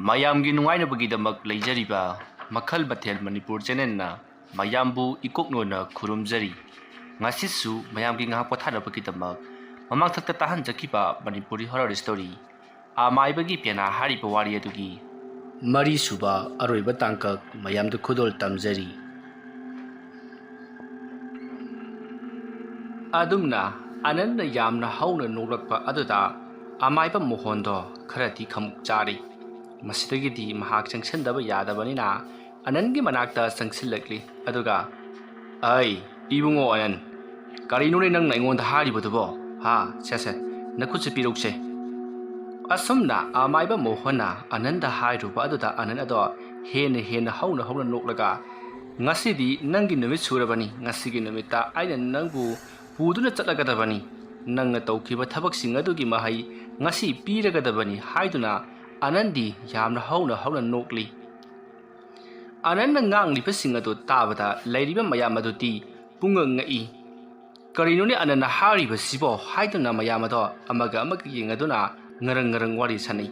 ꯃꯌꯥꯝꯒꯤ ꯅꯨꯡꯉꯥꯏꯅꯕꯒꯤꯗꯃꯛ ꯂꯩꯖꯔꯤꯕ ꯃꯈꯜ ꯃꯊꯦꯜ ꯃꯅꯤꯄꯨꯔ ꯆꯦꯅꯦꯜꯅ ꯃꯌꯥꯝꯕꯨ ꯏꯀꯣꯛꯅꯣꯅ ꯈꯨꯔꯨꯝꯖꯔꯤ꯫ ꯉꯁꯤꯁꯨ ꯃꯌꯥꯝꯒꯤ ꯉꯥꯏꯍꯥꯛ ꯄꯣꯊꯥꯅꯕꯒꯤꯗꯃꯛ ꯃꯃꯥꯡꯊꯛꯇ ꯇꯥꯍꯟꯖꯈꯤꯕ ꯃꯅꯤꯄꯨꯔꯤ ꯍꯣꯔꯔ ꯁ꯭ꯇꯣꯔꯤ ꯑꯃꯥꯏꯕꯒꯤ ꯄꯦꯅꯥ ꯍꯥꯏꯔꯤꯕ ꯋꯥꯔꯤ ꯑꯗꯨꯒꯤ ꯃꯔꯤꯁꯨꯕ ꯑꯔꯣꯏꯕ ꯇꯥꯡꯀꯛ ꯃꯌꯥꯝꯗ ꯈꯨꯗꯣꯜ ꯇꯝꯖꯔꯤ꯫ ꯑꯗꯨꯝꯅ ꯑꯅꯟꯅ ꯌꯥꯝꯅ ꯍꯧꯅ ꯅꯣꯛꯂꯛꯄ ꯑꯗꯨꯗ ꯑꯃꯥꯏꯕ ꯃꯣꯍꯣꯟꯗꯣ ꯈꯔꯗꯤ ꯈꯃꯨꯛ ꯆꯥꯔꯤ꯫ ꯃꯁꯤꯗꯒꯤꯗꯤ ꯃꯍꯥꯛ ꯆꯪꯁꯤꯟꯗꯕ ꯌꯥꯗꯕꯅꯤꯅ ꯑꯅꯟꯒꯤ ꯃꯅꯥꯛꯇ ꯆꯪꯁꯤꯜꯂꯛꯂꯤ ꯑꯗꯨꯒ "ꯑꯩ ꯏꯕꯨꯡꯉꯣ ꯑꯅꯟ, ꯀꯔꯤꯅꯣꯅꯦ ꯅꯪꯅ ꯑꯩꯉꯣꯟꯗ ꯍꯥꯏꯔꯤꯕꯗꯨꯕꯣ? ꯁꯦ ꯅꯈꯨꯠꯁꯦ ꯄꯤꯔꯨꯛꯁꯦ"꯫ ꯑꯁꯨꯝꯅ ꯑꯃꯥꯏꯕ ꯃꯣꯍꯣꯟꯅ ꯑꯅꯟꯗ ꯍꯥꯏꯔꯨꯕ ꯑꯗꯨꯗ ꯑꯅꯟ ꯑꯗꯣ ꯍꯦꯟꯅ ꯍꯧꯅ ꯅꯣꯛꯂꯒ "ꯉꯁꯤꯗꯤ ꯅꯪꯒꯤ ꯅꯨꯃꯤꯠ ꯁꯨꯔꯕꯅꯤ꯫ ꯉꯁꯤꯒꯤ ꯅꯨꯃꯤꯠꯇ ꯑꯩꯅ ꯅꯪꯕꯨ ꯄꯨꯗꯨꯅ ꯆꯠꯂꯒꯗꯕꯅꯤ꯫ ꯅꯪꯅ ꯇꯧꯈꯤꯕ ꯊꯕꯛꯁꯤꯡ ꯑꯗꯨꯒꯤ ꯃꯍꯩ ꯉꯁꯤ ꯄꯤꯔꯒꯗꯕꯅꯤ" ꯍꯥꯏꯗꯨꯅ ꯑꯅꯟꯗꯤ ꯌꯥꯝꯅ ꯍꯧꯅ ꯅꯣꯛꯂꯤ꯫ ꯑꯅꯟꯅ ꯉꯥꯡꯂꯤꯕꯁꯤꯡ ꯑꯗꯨ ꯇꯥꯕꯗ ꯂꯩꯔꯤꯕ ꯃꯌꯥꯝ ꯑꯗꯨꯗꯤ ꯄꯨꯡꯉꯛ-ꯉꯛꯏ꯫ "ꯀꯔꯤꯅꯣꯅꯦ ꯑꯅꯟꯅ ꯍꯥꯏꯔꯤꯕꯁꯤꯕꯣ?" ꯍꯥꯏꯗꯨꯅ ꯃꯌꯥꯝ ꯑꯗꯣ ꯑꯃꯒ ꯌꯦꯡꯅꯗꯨꯅ ꯉꯔꯪ ꯋꯥꯔꯤ ꯁꯥꯅꯩ꯫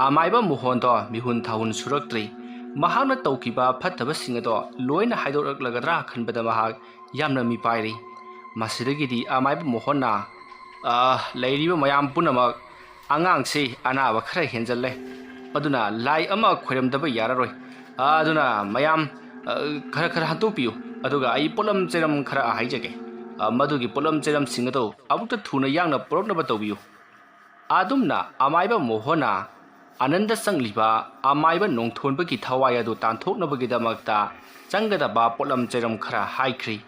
ꯑꯃꯥꯏꯕ ꯃꯣꯍꯣꯟꯗꯣ ꯃꯤꯍꯨꯟ ꯊꯥꯍꯨꯟ ꯁꯨꯔꯛꯇ꯭ꯔꯤ꯫ ꯃꯍꯥꯛꯅ ꯇꯧꯈꯤꯕ ꯐꯠꯇꯕꯁꯤꯡ ꯑꯗꯣ ꯂꯣꯏꯅ ꯍꯥꯏꯗꯣꯔꯛꯂꯒꯗ꯭ꯔꯥ ꯈꯟꯕꯗ ꯃꯍꯥꯛ ꯌꯥꯝꯅ ꯃꯤꯄꯥꯏꯔꯤ꯫ ꯃꯁꯤꯗꯒꯤꯗꯤ ꯑꯃꯥꯏꯕ ꯃꯣꯍꯣꯟꯅ "ꯂꯩꯔꯤꯕ ꯃꯌꯥꯝ ꯄꯨꯝꯅꯃꯛ, ꯑꯉꯥꯡꯁꯤ ꯑꯅꯥꯕ ꯈꯔ ꯍꯦꯟꯖꯜꯂꯦ, ꯑꯗꯨꯅ ꯂꯥꯏ ꯑꯃ ꯈꯣꯏꯔꯝꯗꯕ ꯌꯥꯔꯔꯣꯏ꯫ ꯑꯗꯨꯅ ꯃꯌꯥꯝ ꯈꯔ ꯍꯟꯇꯣꯛꯄꯤꯌꯨ, ꯑꯗꯨꯒ ꯑꯩ ꯄꯣꯠꯂꯝ ꯆꯩꯔꯝ ꯈꯔ ꯍꯥꯏꯖꯒꯦ꯫ ꯃꯗꯨꯒꯤ ꯄꯣꯠꯂꯝ ꯆꯩꯔꯝꯁꯤꯡ ꯑꯗꯨ ꯑꯃꯨꯛꯇ ꯊꯨꯅ ꯌꯥꯡꯅ ꯄꯨꯔꯛꯅꯕ ꯇꯧꯕꯤꯌꯨ"꯫ ꯑꯗꯨꯝꯅ ꯑꯃꯥꯏꯕ ꯃꯣꯍꯣꯟꯅ ꯑꯅꯟꯗ ꯆꯪꯂꯤꯕ ꯑꯃꯥꯏꯕ ꯅꯣꯡꯊꯣꯟꯕꯒꯤ ꯊꯋꯥꯏ ꯑꯗꯨ ꯇꯥꯟꯊꯣꯛꯅꯕꯒꯤꯗꯃꯛꯇ ꯆꯪꯒꯗꯕ ꯄꯣꯠꯂꯝ ꯆꯩꯔꯝ ꯈꯔ ꯍꯥꯏꯈ꯭ꯔꯤ꯫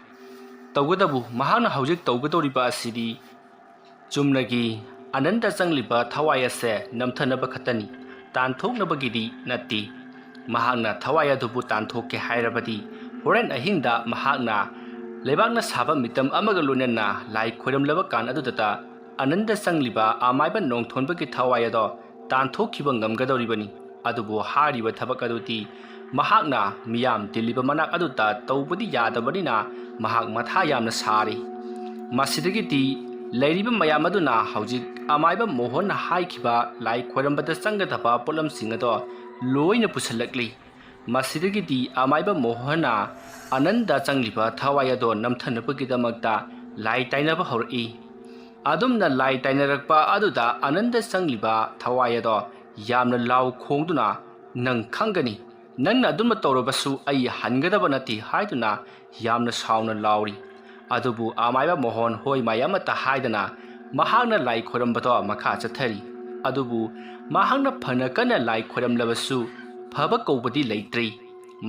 ꯇꯧꯕꯇꯕꯨ ꯃꯍꯥꯛꯅ ꯍꯧꯖꯤꯛ ꯇꯧꯒꯗꯧꯔꯤꯕ ꯑꯁꯤꯗꯤ ꯆꯨꯝꯅꯒꯤ ꯑꯅꯟꯗ ꯆꯪꯂꯤꯕ ꯊꯋꯥꯏ ꯑꯁꯦ ꯅꯝꯊꯅꯕ ꯈꯛꯇꯅꯤ, ꯇꯥꯟꯊꯣꯛꯅꯕꯒꯤꯗꯤ ꯅꯠꯇꯦ꯫ ꯃꯍꯥꯛꯅ ꯊꯋꯥꯏ ꯑꯗꯨꯕꯨ ꯇꯥꯟꯊꯣꯛꯀꯦ ꯍꯥꯏꯔꯕꯗꯤ ꯍꯣꯔꯦꯟ ꯑꯍꯤꯡꯗ ꯃꯍꯥꯛꯅ ꯂꯩꯕꯥꯛꯅ ꯁꯥꯕ ꯃꯤꯇꯝ ꯑꯃꯒ ꯂꯣꯏꯅꯅ ꯂꯥꯏ ꯈꯣꯏꯔꯝꯂꯕ ꯀꯥꯟ ꯑꯗꯨꯗꯇ ꯑꯅꯟꯗ ꯆꯪꯂꯤꯕ ꯑꯃꯥꯏꯕ ꯅꯣꯡꯊꯣꯟꯕꯒꯤ ꯊꯋꯥꯏ ꯑꯗꯣ ꯇꯥꯟꯊꯣꯛꯈꯤꯕ ꯉꯝꯒꯗꯧꯔꯤꯕꯅꯤ꯫ ꯑꯗꯨꯕꯨ ꯍꯥꯏꯔꯤꯕ ꯊꯕꯛ ꯑꯗꯨꯗꯤ ꯃꯍꯥꯛꯅ ꯃꯤꯌꯥꯝ ꯇꯤꯜꯂꯤꯕ ꯃꯅꯥꯛ ꯑꯗꯨꯗ ꯇꯧꯕꯗꯤ ꯌꯥꯗꯕꯅꯤꯅ ꯃꯍꯥꯛ ꯃꯊꯥ ꯌꯥꯝꯅ ꯁꯥꯔꯤ꯫ ꯃꯁꯤꯗꯒꯤꯗꯤ ꯂꯩꯔꯤꯕ ꯃꯌꯥꯝ ꯑꯗꯨꯅ ꯍꯧꯖꯤꯛ ꯑꯃꯥꯏꯕ ꯃꯣꯍꯣꯟꯅ ꯍꯥꯏꯈꯤꯕ ꯂꯥꯏ ꯈꯣꯏꯔꯝꯕꯗ ꯆꯪꯒꯗꯕ ꯄꯣꯠꯂꯝꯁꯤꯡ ꯑꯗꯣ ꯂꯣꯏꯅ ꯄꯨꯁꯜꯂꯛꯂꯤ꯫ ꯃꯁꯤꯗꯒꯤꯗꯤ ꯑꯃꯥꯏꯕ ꯃꯣꯍꯣꯟꯅ ꯑꯅꯟꯗ ꯆꯪꯂꯤꯕ ꯊꯋꯥꯏ ꯑꯗꯣ ꯅꯝꯊꯅꯕꯒꯤꯗꯃꯛꯇ ꯂꯥꯏ ꯇꯥꯏꯅꯕ ꯍꯧꯔꯛꯏ꯫ ꯑꯗꯨꯝꯅ ꯂꯥꯏ ꯇꯥꯏꯅꯔꯛꯄ ꯑꯗꯨꯗ ꯑꯅꯟꯗ ꯆꯪꯂꯤꯕ ꯊꯋꯥꯏ ꯑꯗꯣ ꯌꯥꯝꯅ ꯂꯥꯎ ꯈꯣꯡꯗꯨꯅ "ꯅꯪ ꯈꯪꯒꯅꯤ, ꯅꯪꯅ ꯑꯗꯨꯝꯅ ꯇꯧꯔꯕꯁꯨ ꯑꯩ ꯍꯟꯒꯗꯕ ꯅꯠꯇꯦ" ꯍꯥꯏꯗꯨꯅ ꯌꯥꯝꯅ ꯁꯥꯎꯅ ꯂꯥꯎꯔꯤ꯫ ꯑꯗꯨꯕꯨ ꯑꯃꯥꯏꯕ ꯃꯣꯍꯣꯟ ꯍꯣꯏ ꯃꯥꯏ ꯑꯃꯠꯇ ꯍꯥꯏꯗꯅ ꯃꯍꯥꯛꯅ ꯂꯥꯏ ꯈꯣꯏꯔꯝꯕꯗꯣ ꯃꯈꯥ ꯆꯠꯊꯔꯤ꯫ ꯑꯗꯨꯕꯨ ꯃꯍꯥꯛꯅ ꯐꯅ ꯀꯟꯅ ꯂꯥꯏ ꯈꯣꯏꯔꯝꯂꯕꯁꯨ ꯐꯕ ꯀꯧꯕꯗꯤ ꯂꯩꯇ꯭ꯔꯤ꯫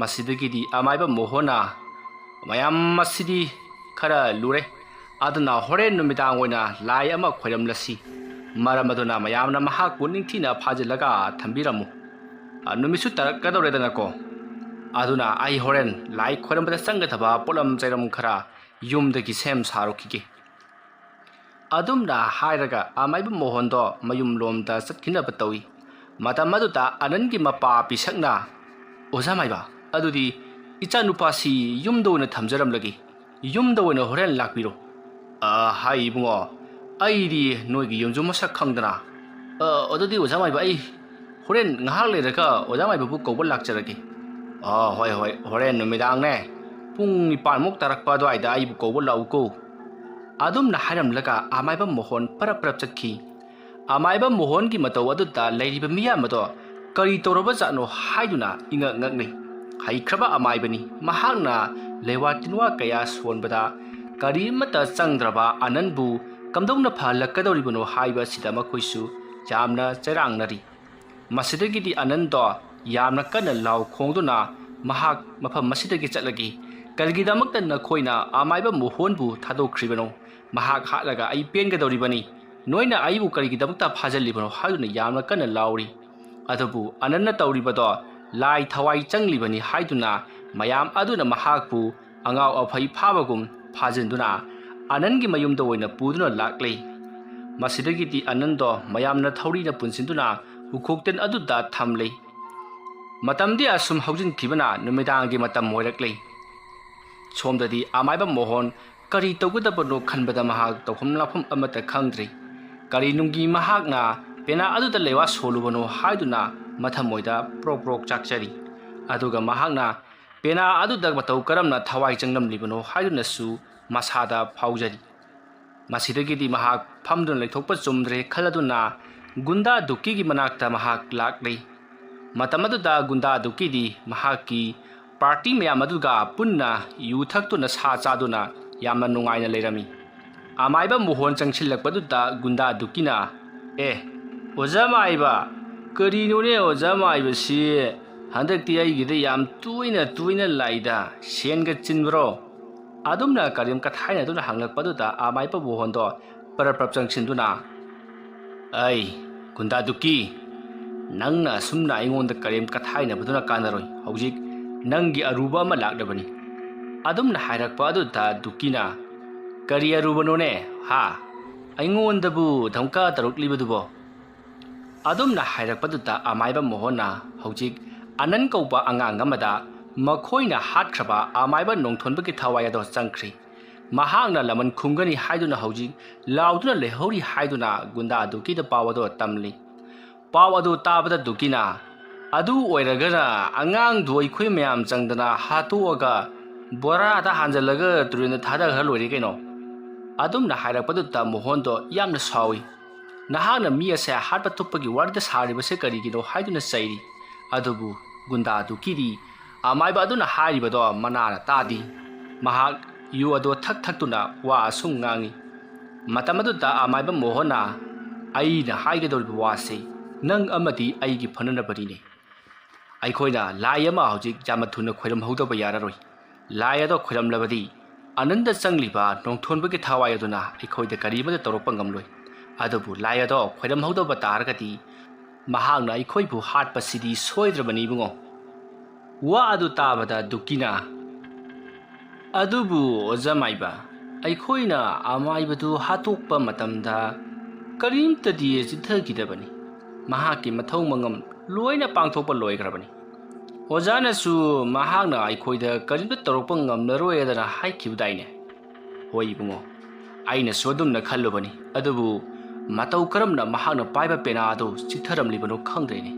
ꯃꯁꯤꯗꯒꯤꯗꯤ ꯑꯃꯥꯏꯕ ꯃꯣꯍꯣꯟꯅ "ꯃꯌꯥꯝ, ꯃꯁꯤꯗꯤ ꯈꯔ ꯂꯨꯔꯦ, ꯑꯗꯨꯅ ꯍꯣꯔꯦꯟ ꯅꯨꯃꯤꯗꯥꯡ ꯑꯣꯏꯅ ꯂꯥꯏ ꯑꯃ ꯈꯣꯏꯔꯝꯂꯁꯤ꯫ ꯃꯔꯝ ꯑꯗꯨꯅ ꯃꯌꯥꯝꯅ ꯃꯍꯥꯛꯄꯨ ꯅꯤꯡꯊꯤꯅ ꯐꯥꯖꯤꯜꯂꯒ ꯊꯝꯕꯤꯔꯝꯃꯨ꯫ ꯅꯨꯃꯤꯠꯁꯨ ꯇꯥꯔꯛꯀꯗꯧꯔꯦꯗꯅꯀꯣ꯫ ꯑꯗꯨꯅ ꯑꯩ ꯍꯣꯔꯦꯟ ꯂꯥꯏ ꯈꯣꯏꯔꯝꯕꯗ ꯆꯪꯒꯗꯕ ꯄꯣꯠꯂꯝ ꯆꯩꯔꯝ ꯈꯔ ꯌꯨꯝꯗꯒꯤ ꯁꯦꯝ ꯁꯥꯔꯨꯈꯤꯒꯦ"꯫ ꯑꯗꯨꯝꯅ ꯍꯥꯏꯔꯒ ꯑꯃꯥꯏꯕ ꯃꯣꯍꯣꯟꯗꯣ ꯃꯌꯨꯝꯂꯣꯝꯗ ꯆꯠꯈꯤꯅꯕ ꯇꯧꯏ꯫ ꯃꯇꯝ ꯑꯗꯨꯗ ꯑꯅꯟꯒꯤ ꯃꯄꯥ ꯄꯤꯁꯛꯅ "ꯑꯣꯖꯥ ꯃꯥꯏꯕ, ꯑꯗꯨꯗꯤ ꯏꯆꯥꯅꯨꯄꯥꯁꯤ ꯌꯨꯝꯗ ꯑꯣꯏꯅ ꯊꯝꯖꯔꯝꯂꯒꯦ, ꯌꯨꯝꯗ ꯑꯣꯏꯅ ꯍꯣꯔꯦꯟ ꯂꯥꯛꯄꯤꯔꯣ". "ꯍꯥꯏ ꯏꯕꯨꯡꯉꯣ, ꯑꯩꯗꯤ ꯅꯣꯏꯒꯤ ꯌꯨꯝꯁꯨ ꯃꯁꯛ ꯈꯪꯗꯅ". "ꯑꯗꯨꯗꯤ ꯑꯣꯖꯥ ꯃꯥꯏꯕ, ꯑꯩ ꯍꯣꯔꯦꯟ ꯉꯥꯏꯍꯥꯛ ꯂꯩꯔꯒ ꯑꯣꯖꯥ ꯃꯥꯏꯕꯕꯨ ꯀꯧꯕ ꯂꯥꯛꯆꯔꯒꯦ". "ꯍꯣꯏ, ꯍꯣꯔꯦꯟ ꯅꯨꯃꯤꯗꯥꯡꯅꯦ, ꯄꯨꯡ 9ꯃꯨꯛ ꯇꯥꯔꯛꯄ ꯑꯗꯨꯋꯥꯏꯗ ꯑꯩꯕꯨ ꯀꯧꯕ ꯂꯥꯛꯎꯀꯣ". ꯑꯗꯨꯝꯅ ꯍꯥꯏꯔꯝꯂꯒ ꯑꯃꯥꯏꯕ ꯃꯣꯍꯣꯟ ꯄꯔꯞ ꯆꯠꯈꯤ꯫ ꯑꯃꯥꯏꯕ ꯃꯣꯍꯣꯟꯒꯤ ꯃꯇꯧ ꯑꯗꯨꯗ ꯂꯩꯔꯤꯕ ꯃꯤꯌꯥꯝ ꯑꯗꯣ ꯀꯔꯤ ꯇꯧꯔꯕꯖꯥꯠꯅꯣ ꯍꯥꯏꯗꯨꯅ ꯏꯉꯛ-ꯉꯛꯅꯩ꯫ ꯍꯩꯈ꯭ꯔꯕ ꯑꯃꯥꯏꯕꯅꯤ, ꯃꯍꯥꯛꯅ ꯂꯩꯋꯥ ꯇꯤꯟꯋꯥ ꯀꯌా ꯁꯣꯟꯕꯗ ꯀꯔꯤꯃꯠꯇ ꯆꯪꯗ꯭ꯔꯕ ꯑꯅꯟꯕꯨ ꯀꯝꯗꯧꯅ ꯐꯍꯜꯂꯛꯀꯗꯧꯔꯤꯕꯅꯣ ꯍꯥꯏꯕ ꯑꯁꯤꯗ ꯃꯈꯣꯏꯁꯨ ꯌꯥꯝꯅ ꯆꯩꯔꯥꯡꯅꯔꯤ꯫ ꯃꯁꯤꯗꯒꯤꯗꯤ ꯑꯅꯟꯗꯣ ꯌꯥꯝꯅ ꯀꯟꯅ ꯂꯥꯎ ꯈꯣꯡꯗꯨꯅ "ꯃꯍꯥꯛ ꯃꯐꯝ ꯑꯁꯤꯗꯒꯤ ꯆꯠꯂꯒꯦ꯫ ꯀꯔꯤꯒꯤꯗꯃꯛꯇ ꯅꯈꯣꯏꯅ ꯑꯃꯥꯏꯕ ꯃꯣꯍꯣꯟꯕꯨ ꯊꯥꯗꯣꯛꯈ꯭ꯔꯤꯕꯅꯣ? ꯃꯍꯥꯛ ꯍꯥꯠꯂꯒ ꯑꯩ ꯄꯦꯟꯒꯗꯧꯔꯤꯕꯅꯤ꯫ ꯅꯣꯏꯅ ꯑꯩꯕꯨ ꯀꯔꯤꯒꯤꯗꯃꯛꯇ ꯐꯥꯖꯤꯜꯂꯤꯕꯅꯣ" ꯍꯥꯏꯗꯨꯅ ꯌꯥꯝꯅ ꯀꯟꯅ ꯂꯥꯎꯔꯤ꯫ ꯑꯗꯨꯕꯨ ꯑꯅꯟꯅ ꯇꯧꯔꯤꯕꯗꯣ ꯂꯥꯏ ꯊꯋꯥꯏ ꯆꯪꯂꯤꯕꯅꯤ ꯍꯥꯏꯗꯨꯅ ꯃꯌꯥꯝ ꯑꯗꯨꯅ ꯃꯍꯥꯛꯄꯨ ꯑꯉꯥꯎ ꯑꯐꯩ ꯐꯥꯕꯒꯨꯝ ꯐꯥꯖꯤꯟꯗꯨꯅ ꯑꯅꯟꯒꯤ ꯃꯌꯨꯝꯗ ꯑꯣꯏꯅ ꯄꯨꯗꯨꯅ ꯂꯥꯛꯂꯤ꯫ ꯃꯁꯤꯗꯒꯤꯗꯤ ꯑꯅꯟꯗꯣ ꯃꯌꯥꯝꯅ ꯊꯧꯔꯤꯅ ꯄꯨꯟꯁꯤꯟꯗꯨꯅ ꯎꯈꯣꯛꯇꯟ ꯑꯗꯨꯗ ꯊꯝꯂꯤ꯫ ꯃꯇꯝꯗꯤ ꯑꯁꯨꯝ ꯍꯧꯖꯤꯟꯈꯤꯕꯅ ꯅꯨꯃꯤꯗꯥꯡꯒꯤ ꯃꯇꯝ ꯑꯣꯏꯔꯛꯂꯤ꯫ ꯁꯣꯝꯗꯗꯤ ꯑꯃꯥꯏꯕ ꯃꯣꯍꯣꯟ ꯀꯔꯤ ꯇꯧꯒꯗꯕꯅꯣ ꯈꯟꯕꯗ ꯃꯍꯥꯛ ꯇꯧꯐꯝ ꯂꯥꯛꯐꯝ ꯑꯃꯠꯇ ꯈꯪꯗ꯭ꯔꯤ꯫ ꯀꯔꯤꯅꯨꯡꯒꯤ ꯃꯍꯥꯛꯅ ꯄꯦꯅꯥ ꯑꯗꯨꯗ ꯂꯩꯋꯥ ꯁꯣꯜꯂꯨꯕꯅꯣ ꯍꯥꯏꯗꯨꯅ ꯃꯊꯃꯣꯏꯗ ꯄ꯭ꯔꯣꯛ ꯄ꯭ꯔꯣꯛ ꯆꯥꯛꯆꯔꯤ ꯑꯗꯨꯒ ꯃꯍꯥꯛꯅ ꯄꯦꯅꯥ ꯑꯗꯨꯗ ꯃꯇꯧ ꯀꯔꯝꯅ ꯊꯋꯥꯏ ꯆꯪꯂꯝꯂꯤꯕꯅꯣ ꯍꯥꯏꯗꯨꯅꯁꯨ ꯃꯁꯥꯗ ꯐꯥꯎꯖꯔꯤ ꯃꯁꯤꯗꯒꯤꯗꯤ ꯃꯍꯥꯛ ꯐꯝꯗꯨꯅ ꯂꯩꯊꯣꯛꯄ ꯆꯨꯝꯗ꯭ꯔꯦ ꯈꯜꯂꯗꯨꯅ ꯒꯨꯟꯗꯥ ꯗꯨꯛꯀꯤꯒꯤ ꯃꯅꯥꯛꯇ ꯃꯍꯥꯛ ꯂꯥꯛꯂꯤ ꯃꯇꯝ ꯑꯗꯨꯗ ꯒꯨꯟꯗꯥ ꯗꯨꯛꯀꯤꯗꯤ ꯃꯍꯥꯛꯀꯤ ꯄꯥꯔꯇꯤ ꯃꯌꯥꯝ ꯑꯗꯨꯒ ꯄꯨꯟꯅ ꯌꯨ ꯊꯛꯇꯨꯅ ꯁꯥ ꯆꯥꯗꯨꯅ ꯌꯥꯝꯅ ꯅꯨꯡꯉꯥꯏꯅ ꯂꯩꯔꯝꯃꯤ ꯑꯃꯥꯏꯕ ꯃꯣꯍꯣꯟ ꯆꯪꯁꯤꯜꯂꯛꯄꯗꯨꯗ ꯒꯨꯟꯗꯥ ꯗꯨꯛꯀꯤꯅ ꯑꯣꯖꯥ ꯃꯥꯏꯕ ꯀꯔꯤꯅꯣꯅꯦ ꯑꯣꯖꯥ ꯃꯥꯏꯕꯁꯤ ꯍꯟꯗꯛꯇꯤ ꯑꯩꯒꯤꯗ ꯌꯥꯝ ꯇꯣꯏꯅ ꯂꯥꯛꯏꯗ ꯁꯦꯟꯒ ꯆꯤꯟꯕ꯭ꯔꯣ ꯑꯗꯨꯝꯅ ꯀꯔꯤꯝ ꯀꯊꯥꯏꯅꯗꯨꯅ ꯍꯪꯂꯛꯄꯗꯨꯗ ꯑꯃꯥꯏꯕ ꯃꯣꯍꯣꯟꯗꯣ ꯄꯔꯞ ꯆꯪꯁꯤꯟꯗꯨꯅ ꯑꯩ ꯒꯨꯟꯗꯥ ꯗꯨꯛꯀꯤ ꯅꯪꯅ ꯑꯁꯨꯝꯅ ꯑꯩꯉꯣꯟꯗ ꯀꯔꯤꯝ ꯀꯊꯥꯏꯅꯕꯗꯨꯅ ꯀꯥꯟꯅꯔꯣꯏ ꯍꯧꯖꯤꯛ ꯅꯪꯒꯤ ꯑꯔꯨꯕ ꯑꯃ ꯂꯥꯛꯂꯕꯅꯤ ꯑꯗꯨꯝꯅ ꯍꯥꯏꯔꯛꯄ ꯑꯗꯨꯗ ꯗꯨꯛꯀꯤꯅ ꯀꯔꯤ ꯑꯔꯨꯕꯅꯣꯅꯦ ꯍꯥ ꯑꯩꯉꯣꯟꯗꯕꯨ ꯙꯝꯀꯥ ꯇꯧꯔꯛꯂꯤꯕꯗꯨꯕꯣ ꯑꯗꯨꯝꯅ ꯍꯥꯏꯔꯛꯄꯗꯨꯗ ꯑꯃꯥꯏꯕ ꯃꯣꯍꯣꯟꯅ ꯍꯧꯖꯤꯛ ꯑꯅꯟ ꯀꯧꯕ ꯑꯉꯥꯡ ꯑꯃꯗ ꯃꯈꯣꯏꯅ ꯍꯥꯠꯈ꯭ꯔꯕ ꯑꯃꯥꯏꯕ ꯅꯣꯡꯊꯣꯟꯕꯒꯤ ꯊꯋꯥꯏ ꯑꯗꯣ ꯆꯪꯈ꯭ꯔꯤ ꯃꯍꯥꯛꯅ ꯂꯃꯟ ꯈꯨꯝꯒꯅꯤ ꯍꯥꯏꯗꯨꯅ ꯍꯧꯖꯤꯛ ꯂꯥꯎꯗꯨꯅ ꯂꯩꯍꯧꯔꯤ ꯍꯥꯏꯗꯨꯅ ꯒꯨꯟꯗꯥ ꯗꯨꯛꯀꯤꯗ ꯄꯥꯎ ꯑꯗꯣ ꯇꯝꯂꯤ ꯄꯥꯎ ꯑꯗꯨ ꯇꯥꯕꯗ ꯗꯨꯛꯀꯤꯅ ꯑꯗꯨ ꯑꯣꯏꯔꯒꯅ ꯑꯉꯥꯡꯗꯨ ꯑꯩꯈꯣꯏ ꯃꯌꯥꯝ ꯆꯪꯗꯅ ꯍꯥꯠꯇꯣꯛꯑꯒ ꯕꯣꯔꯥꯗ ꯍꯥꯟꯖꯜꯂꯒ ꯇꯨꯔꯦꯟꯗ ꯊꯥꯗꯈ꯭ꯔ ꯂꯣꯏꯔꯦ ꯀꯩꯅꯣ ꯑꯗꯨꯝꯅ ꯍꯥꯏꯔꯛꯄꯗꯨꯗ ꯃꯣꯍꯣꯟꯗꯣ ꯌꯥꯝꯅ ꯁꯥꯎꯏ ꯅꯍꯥꯛꯅ ꯃꯤ ꯑꯁꯦ ꯍꯥꯠꯄ ꯇꯨꯞꯄꯒꯤ ꯋꯥꯔꯤꯗ ꯁꯥꯔꯤꯕꯁꯦ ꯀꯔꯤꯒꯤꯅꯣ ꯍꯥꯏꯗꯨꯅ ꯆꯩꯔꯤ ꯑꯗꯨꯕꯨ ꯒꯨꯟꯗꯥ ꯗꯨꯛꯀꯤꯗꯤ ꯑꯃꯥꯏꯕ ꯑꯗꯨꯅ ꯍꯥꯏꯔꯤꯕꯗꯣ ꯃꯅꯥꯅ ꯇꯥꯗꯤ ꯃꯍꯥꯛ ꯌꯨ ꯑꯗꯣ ꯊꯛꯇꯨꯅ ꯋꯥ ꯑꯁꯨꯝ ꯉꯥꯡꯏ ꯃꯇꯝ ꯑꯗꯨꯗ ꯑꯃꯥꯏꯕ ꯃꯣꯍꯣꯟꯅ ꯑꯩꯅ ꯍꯥꯏꯒꯗꯧꯔꯤꯕ ꯋꯥꯁꯦ ꯅꯪ ꯑꯃꯗꯤ ꯑꯩꯒꯤ ꯐꯅꯅꯕꯅꯤꯅꯦ ꯑꯩꯈꯣꯏꯅ ꯂꯥꯏ ꯑꯃ ꯍꯧꯖꯤꯛ ꯌꯥꯝꯅ ꯊꯨꯅ ꯈꯣꯏꯔꯝꯍꯧꯗꯕ ꯌꯥꯔꯔꯣꯏ ꯂꯥꯏ ꯑꯗꯣ ꯈꯣꯏꯔꯝꯂꯕꯗꯤ ꯑꯅꯟꯗ ꯆꯪꯂꯤꯕ ꯅꯣꯡꯊꯣꯟꯕꯒꯤ ꯊꯋꯥꯏ ꯑꯗꯨꯅ ꯑꯩꯈꯣꯏꯗ ꯀꯔꯤꯃꯠꯇ ꯇꯧꯔꯛꯄ ꯉꯝꯂꯣꯏ ꯑꯗꯨꯕꯨ ꯂꯥꯏ ꯑꯗꯣ ꯈꯣꯏꯔꯝꯍꯧꯗꯕ ꯇꯥꯔꯒꯗꯤ ꯃꯍꯥꯛꯅ ꯑꯩꯈꯣꯏꯕꯨ ꯍꯥꯠꯄꯁꯤꯗꯤ ꯁꯣꯏꯗ꯭ꯔꯕꯅꯤ ꯏꯕꯨꯡꯉꯣ ꯋꯥ ꯑꯗꯨ ꯇꯥꯕꯗ ꯗꯨꯛꯀꯤꯅ ꯑꯗꯨꯕꯨ ꯑꯣꯖꯥ ꯃꯥꯏꯕ ꯑꯩꯈꯣꯏꯅ ꯑꯃꯥꯏꯕꯗꯨ ꯍꯥꯠꯇꯣꯛꯄ ꯃꯇꯝꯗ ꯀꯔꯤꯝꯇꯗꯤ ꯆꯤꯠꯊꯈꯤꯗꯕꯅꯤ ꯃꯍꯥꯛꯀꯤ ꯃꯊꯧ ꯃꯉꯝ ꯂꯣꯏꯅ ꯄꯥꯡꯊꯣꯛꯄ ꯂꯣꯏꯈ꯭ꯔꯕꯅꯤ ꯑꯣꯖꯥꯅꯁꯨ ꯃꯍꯥꯛꯅ ꯑꯩꯈꯣꯏꯗ ꯀꯔꯤꯝꯇ ꯇꯧꯔꯛꯄ ꯉꯝꯂꯔꯣꯏꯗꯅ ꯍꯥꯏꯈꯤꯕꯗꯥꯏꯅꯦ ꯍꯣꯏ ꯏꯕꯨꯡꯉꯣ ꯑꯩꯅꯁꯨ ꯑꯗꯨꯝꯅ ꯈꯜꯂꯨꯕꯅꯤ ꯑꯗꯨꯕꯨ ꯃꯇꯧ ꯀꯔꯝꯅ ꯃꯍꯥꯛꯅ ꯄꯥꯏꯕ ꯄꯦꯅꯥ ꯑꯗꯨ ꯆꯤꯛꯊꯔꯝꯂꯤꯕꯅꯣ ꯈꯪꯗ꯭ꯔꯦꯅꯦ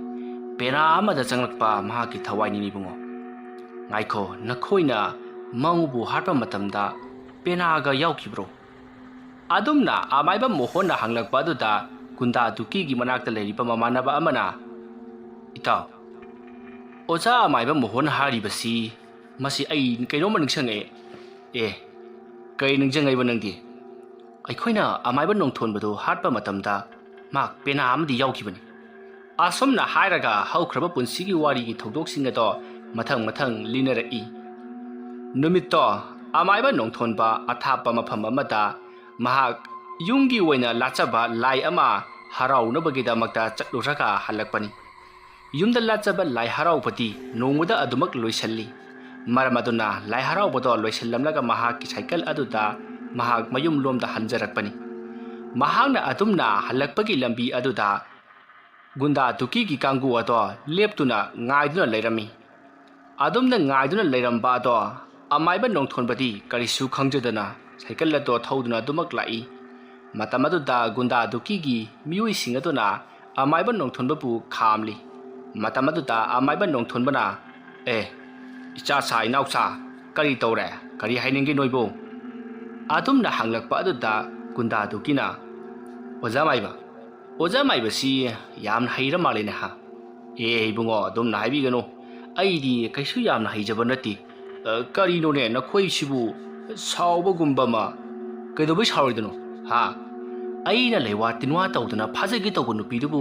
ꯄꯦꯅꯥ ꯑꯃꯗ ꯆꯪꯂꯛꯄ ꯃꯍꯥꯛꯀꯤ ꯊꯋꯥꯏꯅꯤꯅꯤ ꯏꯕꯨꯡꯉꯣ ꯉꯥꯏꯈꯣ ꯅꯈꯣꯏꯅ ꯃꯧꯕꯨ ꯍꯥꯠꯄ ꯃꯇꯝꯗ ꯄꯦꯅꯥꯒ ꯌꯥꯎꯈꯤꯕ꯭ꯔꯣ ꯑꯗꯨꯝꯅ ꯑꯃꯥꯏꯕ ꯃꯣꯍꯣꯟꯅ ꯍꯪꯂꯛꯄ ꯑꯗꯨꯗ ꯒꯨꯟꯗꯥ ꯗꯨꯛꯀꯤꯒꯤ ꯃꯅꯥꯛꯇ ꯂꯩꯔꯤꯕ ꯃꯃꯥꯟꯅꯕ ꯑꯃꯅ ꯏꯇꯥꯎ ꯑꯣꯖꯥ ꯑꯃꯥꯏꯕ ꯃꯣꯍꯣꯟ ꯍꯥꯏꯔꯤꯕꯁꯤ ꯃꯁꯤ ꯑꯩ ꯀꯩꯅꯣꯝꯃ ꯅꯤꯡꯁꯤꯡꯉꯛꯑꯦ ꯀꯔꯤ ꯅꯤꯡꯁꯤꯡꯉꯛꯏꯕ ꯅꯪꯗꯤ ꯑꯩꯈꯣꯏꯅ ꯑꯃꯥꯏꯕ ꯅꯣꯡꯊꯣꯟꯕꯗꯨ ꯍꯥꯠꯄ ꯃꯇꯝꯗ ꯃꯍꯥꯛ ꯄꯦꯅꯥ ꯑꯃꯗꯤ ꯌꯥꯎꯈꯤꯕꯅꯤ ꯑꯁꯨꯝꯅ ꯍꯥꯏꯔꯒ ꯍꯧꯈ꯭ꯔꯕ ꯄꯨꯟꯁꯤꯒꯤ ꯋꯥꯔꯤꯒꯤ ꯊꯧꯗꯣꯛꯁꯤꯡ ꯑꯗꯣ ꯃꯊꯪ ꯂꯤꯅꯔꯛꯏ ꯅꯨꯃꯤꯠꯇꯣ ꯑꯃꯥꯏꯕ ꯅꯣꯡꯊꯣꯟꯕ ꯑꯊꯥꯞꯄ ꯃꯐꯝ ꯑꯃꯗ ꯃꯍꯥꯛ ꯌꯨꯝꯒꯤ ꯑꯣꯏꯅ ꯂꯥꯠꯆꯕ ꯂꯥꯏ ꯑꯃ ꯍꯔꯥꯎꯅꯕꯒꯤꯗꯃꯛꯇ ꯆꯠꯂꯨꯔꯒ ꯍꯜꯂꯛꯄꯅꯤ ꯌꯨꯝꯗ ꯂꯥꯠꯆꯕ ꯂꯥꯏ ꯍꯔꯥꯎꯕꯗꯤ ꯅꯣꯡꯃꯗ ꯑꯗꯨꯃꯛ ꯂꯣꯏꯁꯤꯜꯂꯤ ꯃꯔꯝ ꯑꯗꯨꯅ ꯂꯥꯏ ꯍꯔꯥꯎꯕꯗꯣ ꯂꯣꯏꯁꯤꯜꯂꯝꯂꯒ ꯃꯍꯥꯛꯀꯤ ꯁꯥꯏꯀꯜ ꯑꯗꯨꯗ ꯃꯍꯥꯛ ꯃꯌꯨꯝꯂꯣꯝꯗ ꯍꯟꯖꯔꯛꯄꯅꯤ ꯃꯍꯥꯛꯅ ꯑꯗꯨꯝꯅ ꯍꯜꯂꯛꯄꯒꯤ ꯂꯝꯕꯤ ꯑꯗꯨꯗ ꯒꯨꯟꯗꯥ ꯗꯨꯛꯀꯤꯒꯤ ꯀꯥꯡꯕꯨ ꯑꯗꯣ ꯂꯦꯞꯇꯨꯅ ꯉꯥꯏꯗꯨꯅ ꯂꯩꯔꯝꯃꯤ ꯑꯗꯨꯝꯅ ꯉꯥꯏꯗꯨꯅ ꯂꯩꯔꯝꯕ ꯑꯗꯣ ꯑꯃꯥꯏꯕ ꯅꯣꯡꯊꯣꯟꯕꯗꯤ ꯀꯔꯤꯁꯨ ꯈꯪꯖꯗꯅ ꯁꯥꯏꯀꯜ ꯑꯗꯣ ꯊꯧꯗꯨꯅ ꯑꯗꯨꯃꯛ ꯂꯥꯛꯏ ꯃꯇꯝ ꯑꯗꯨꯗ ꯒꯨꯟꯗꯥ ꯗꯨꯛꯀꯤꯒꯤ ꯃꯤꯑꯣꯏꯁꯤꯡ ꯑꯗꯨꯅ ꯑꯃꯥꯏꯕ ꯅꯣꯡꯊꯣꯟꯕꯕꯨ ꯈꯥꯝꯂꯤ ꯃꯇꯝ ꯑꯗꯨꯗ ꯑꯃꯥꯏꯕ ꯅꯣꯡꯊꯣꯟꯕꯅ ꯏꯆꯥꯆꯥ ꯏꯅꯥꯎꯆꯥ ꯀꯔꯤ ꯇꯧꯔꯦ ꯀꯔꯤ ꯍꯥꯏꯅꯤꯡꯒꯦ ꯅꯣꯏꯕꯨ ꯑꯗꯨꯝꯅ ꯍꯪꯂꯛꯄ ꯑꯗꯨꯗ ꯒꯨꯟꯗꯥ ꯗꯨꯛꯀꯤꯅ ꯑꯣꯖꯥ ꯃꯥꯏꯕꯁꯤ ꯌꯥꯝꯅ ꯍꯩꯔ ꯃꯥꯜꯂꯦꯅꯦ ꯍꯥ ꯏꯕꯨꯡꯉꯣ ꯑꯗꯨꯝꯅ ꯍꯥꯏꯕꯤꯒꯅꯨ ꯑꯩꯗꯤ ꯀꯩꯁꯨ ꯌꯥꯝꯅ ꯍꯩꯖꯕ ꯅꯠꯇꯦ ꯀꯔꯤꯅꯣꯅꯦ ꯅꯈꯣꯏꯁꯤꯕꯨ ꯁꯥꯎꯕꯒꯨꯝꯕ ꯑꯃ ꯀꯩꯗꯧꯕꯩ ꯁꯥꯎꯔꯣꯏꯗꯅꯣ ꯍꯥ ꯑꯩꯅ ꯂꯩꯋꯥ ꯇꯤꯟꯋꯥ ꯇꯧꯗꯅ ꯐꯥꯖꯒꯦ ꯇꯧꯕ ꯅꯨꯄꯤꯗꯨꯕꯨ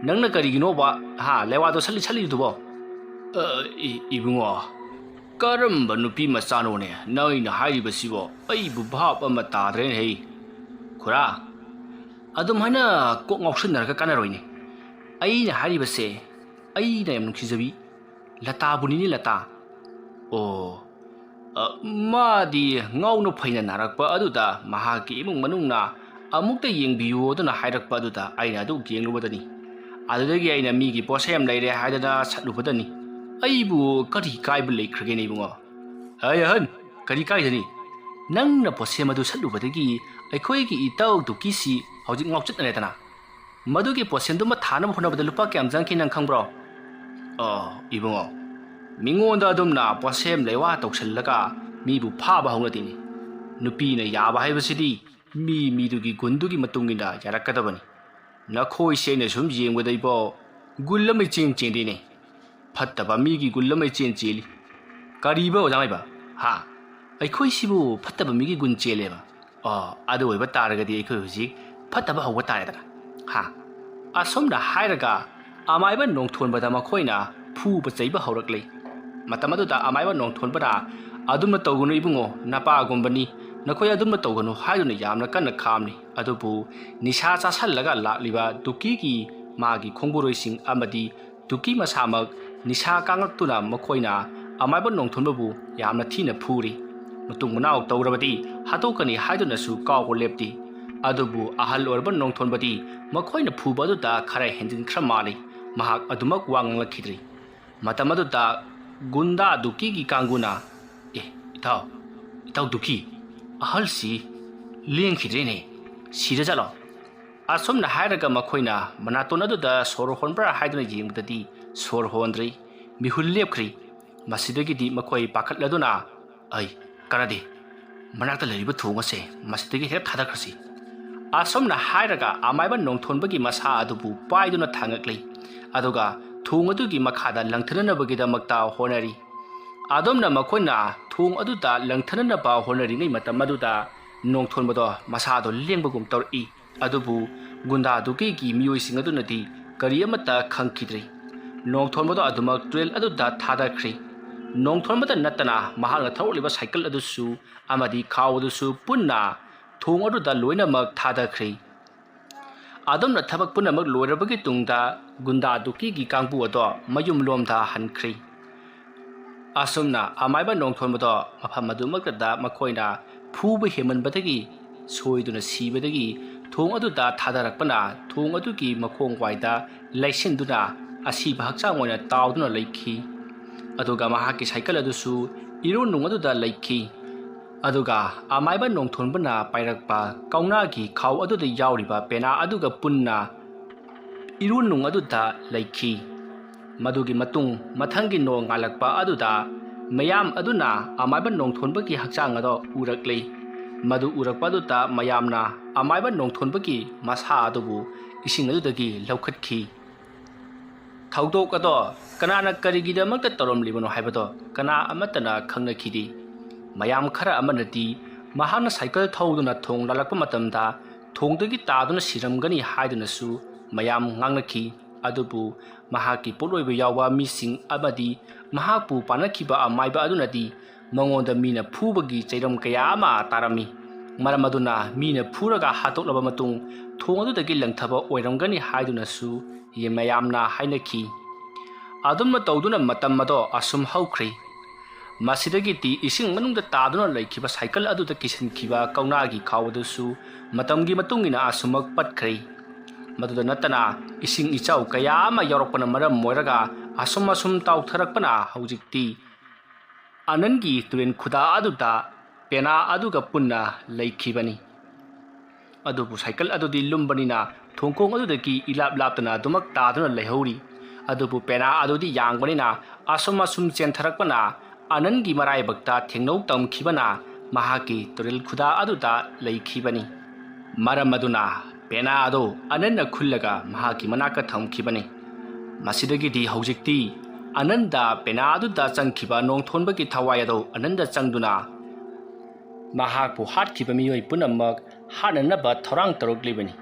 ꯅꯪꯅ ꯀꯔꯤꯒꯤꯅꯣꯕ ꯍꯥ ꯂꯩꯋꯥꯗꯣ ꯁꯠꯂꯤꯗꯨꯕꯣ ꯏꯕꯨꯡꯉꯣ ꯀꯔꯝꯕ ꯅꯨꯄꯤ ꯃꯆꯥꯅꯣꯅꯦ ꯅꯪꯅ ꯍꯥꯏꯔꯤꯕꯁꯤꯕꯣ ꯑꯩꯕꯨ ꯚꯥꯞ ꯑꯃ ꯇꯥꯗ꯭ꯔꯦꯅꯦ ꯍꯦ ꯈꯨꯔꯥ ꯑꯗꯨꯝꯍꯥꯏꯅ ꯀꯣꯛ ꯉꯥꯎꯁꯤꯟꯅꯔꯒ ꯀꯥꯟꯅꯔꯣꯏꯅꯦ ꯑꯩꯅ ꯍꯥꯏꯔꯤꯕꯁꯦ ꯑꯩꯅ ꯌꯥꯝ ꯅꯨꯡꯁꯤꯖꯕꯤ ꯂꯇꯥꯕꯨꯅꯤꯅꯦ ꯂꯇꯥ ꯃꯥꯗꯤ ꯉꯥꯎꯅ ꯐꯩꯅ ꯅꯥꯔꯛꯄ ꯑꯗꯨꯗ ꯃꯍꯥꯛꯀꯤ ꯏꯃꯨꯡ ꯃꯅꯨꯡꯅ ꯑꯃꯨꯛꯇ ꯌꯦꯡꯕꯤꯌꯨ ꯑꯗꯨꯅ ꯍꯥꯏꯔꯛꯄ ꯑꯗꯨꯗ ꯑꯩꯅ ꯑꯗꯨ ꯌꯦꯡꯂꯨꯕꯗꯅꯤ ꯑꯗꯨꯗꯒꯤ ꯑꯩꯅ ꯃꯤꯒꯤ ꯄꯣꯠꯁꯦꯝ ꯂꯩꯔꯦ ꯍꯥꯏꯗꯅ ꯁꯠꯂꯨꯕꯗꯅꯤ ꯑꯩꯕꯨ ꯀꯔꯤ ꯀꯥꯏꯕ ꯂꯩꯈ꯭ꯔꯒꯦꯅꯦ ꯏꯕꯨꯡꯉꯣ ꯑꯍꯟ ꯀꯔꯤ ꯀꯥꯏꯗꯅꯤ ꯅꯪꯅ ꯄꯣꯠꯁꯦꯝ ꯑꯗꯨ ꯁꯠꯂꯨꯕꯗꯒꯤ ꯑꯩꯈꯣꯏꯒꯤ ꯏꯇꯥꯎ ꯗꯨꯛꯀꯤꯁꯤ ꯍꯧꯖꯤꯛ ꯉꯥꯎꯆꯠꯅꯔꯦꯗꯅ ꯃꯗꯨꯒꯤ ꯄꯣꯠꯁꯦꯝꯗꯨꯃ ꯊꯥꯅꯕ ꯍꯣꯠꯅꯕꯗ ꯂꯨꯄꯥ ꯀꯌꯥꯝ ꯆꯪꯈꯤ ꯅꯪ ꯈꯪꯕ꯭ꯔꯣ Ibungo mingonda adumna posem lewa toksallaga mibu phaba haunadini nupina yaba haibasidi midugi gundugi matungina yarakadabani nakhoi seina sum yengwadaibo gullamai cheng dine fattaba migi gullamai chen cheli kariba ojamaiba ha aikhoi sibu fattaba migi gun cheleba adu oiba taragadi aikhoi hujik fattaba hawwa taredana ha asomna hairaga amaiba nongthonbada makhoina phuba chaiba haurakle matamaduda amaiba nongthonbada adumna tawgunu ibungo napa gumbani nakhoi adumna tawgunu haiduna yamna kanna khamni adubu nisha chasallaga lakliba duki ki magi khongburoising amadi duki masamak nisha kangaktuna makhoina amaiba nongthonbabu yamna thina phuri mutung munau tawrabadi hatokani haiduna su kawko lepti adubu ahal orba nongthonbadi makhoina phubadu khara hendin khramali mahak adumak wanglakidri matamaduda gunda duki gi kanguna itaw duki ahal si lengkhidrene sida jalo asomna hairaga makhoina manatonadudha sor honbra haiduna yengdadi sor hondri mihul lepkhri masidagi di makhoi pakhatladuna ai karade manakta leriba thungase masidagi hek thadakrasi asomna hairaga amaiba nongthonbagi masa adubu paiduna thangaklei aduga thung adugi makhada langthananabagi damakta honari adomna makhona thung aduda langthananaba honari ngai matamaduda nongthonbado masado lengbagum tori adubu gunda duki gi miyoi singadunadi kari amata khangkidri nongthonbado adumak trail aduda thadakhri nongthonbada natana mahal thauliba cycle adusu amadi khawdusu punna thung aduda loinamak thadakhri adamna thabak punamak loirabagi tungda gunda duki gi kangbu ado mayum lomda hankhri asumna amaiba nongthonbado mafam adumakda makhoina phuba hemanbadagi soiduna sibadagi thong aduda thadarakpana thong adugi makhong waida laisinduna asiba hakchang oina tawduna leikhi aduga mahaki cycle adusu iron nung aduda leikhi aduga amaiba nongthonbana pairakpa kauna gi khaw aduda yauriba pena aduga punna iron nung aduda leikhi madugi matung mathangi no ngalakpa aduda mayam aduna amaiba nongthonbagi hakchang ado uraklei madu urakpaduta mayamna amaiba nongthonbagi masa adubu ising adudagi laukhatkhi thawdok ado kanana karigidamakta toromlibano haibado kana amatana khangnakhidi mayam khara amanati mahana cycle thawduna thong lalakpa matamda thongdagi taduna siramgani haidunasu mayam ngangnakhi adubu mahaki poloiba yawa mising amadi mahapu panakhiba amaiba adunadi mangonda mina phubagi chairam kaya ama tarami maram aduna mina phuraga hatoklaba matung thong adudagi langthaba oiramgani haidunasu yemayamna hainakhi adumna tawduna matam ado asum haukhri masidagi ti ising manungda taduna laikhiba cycle aduda kisankhiba kaunagi khawdusu matamgi matungina asumak patkhri maduda natana ising ichau kaya ama yorokpana maram moiraga asum tawtharakpana haujikti anangi turen khuda aduda pena aduga punna laikhibani adubu cycle adudi lumbanina thongkong adudagi ilap laptana dumak taduna leihori adubu pena adudi yangbanina asum chentharakpana anangi marai bakta thengnau tamkhibana mahaki turil khuda aduda laikhibani maram aduna pena ado ananna khullaga mahaki manaka thamkhibani masidagi di haujikti ananda pena aduda changkhiba nongthonbagi thawai ado ananda changduna mahakpu hatkhiba miyoi punamak hananaba thorang taroklibani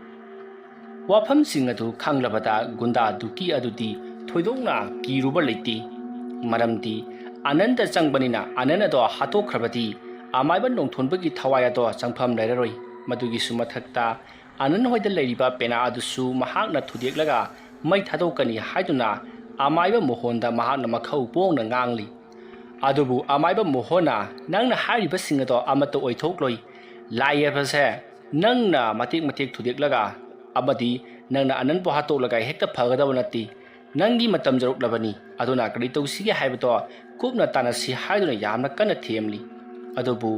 wafam sing adu khanglabada gunda duki adudi thoidongna kiruba leiti maramdi ananda changbanina ananado hatokhrabadi amaiba nongthonbagi thawai ado changpham lairaroi madugi sumathakta anan hoida leiriba pena adusu mahakna thudeklaga mai thadokani haiduna amaiba mohonda mahakna makhau pongna ngangli adubu amaiba mohona nangna hariba singado amato oithokloi laiyabase nangna matik thudeklaga abadi nangna anan po hatoklaga hekta phagadaw nati nangi matam jaruklabani aduna kari tawsige haibato kupna tanasi haiduna yamna kana themli adubu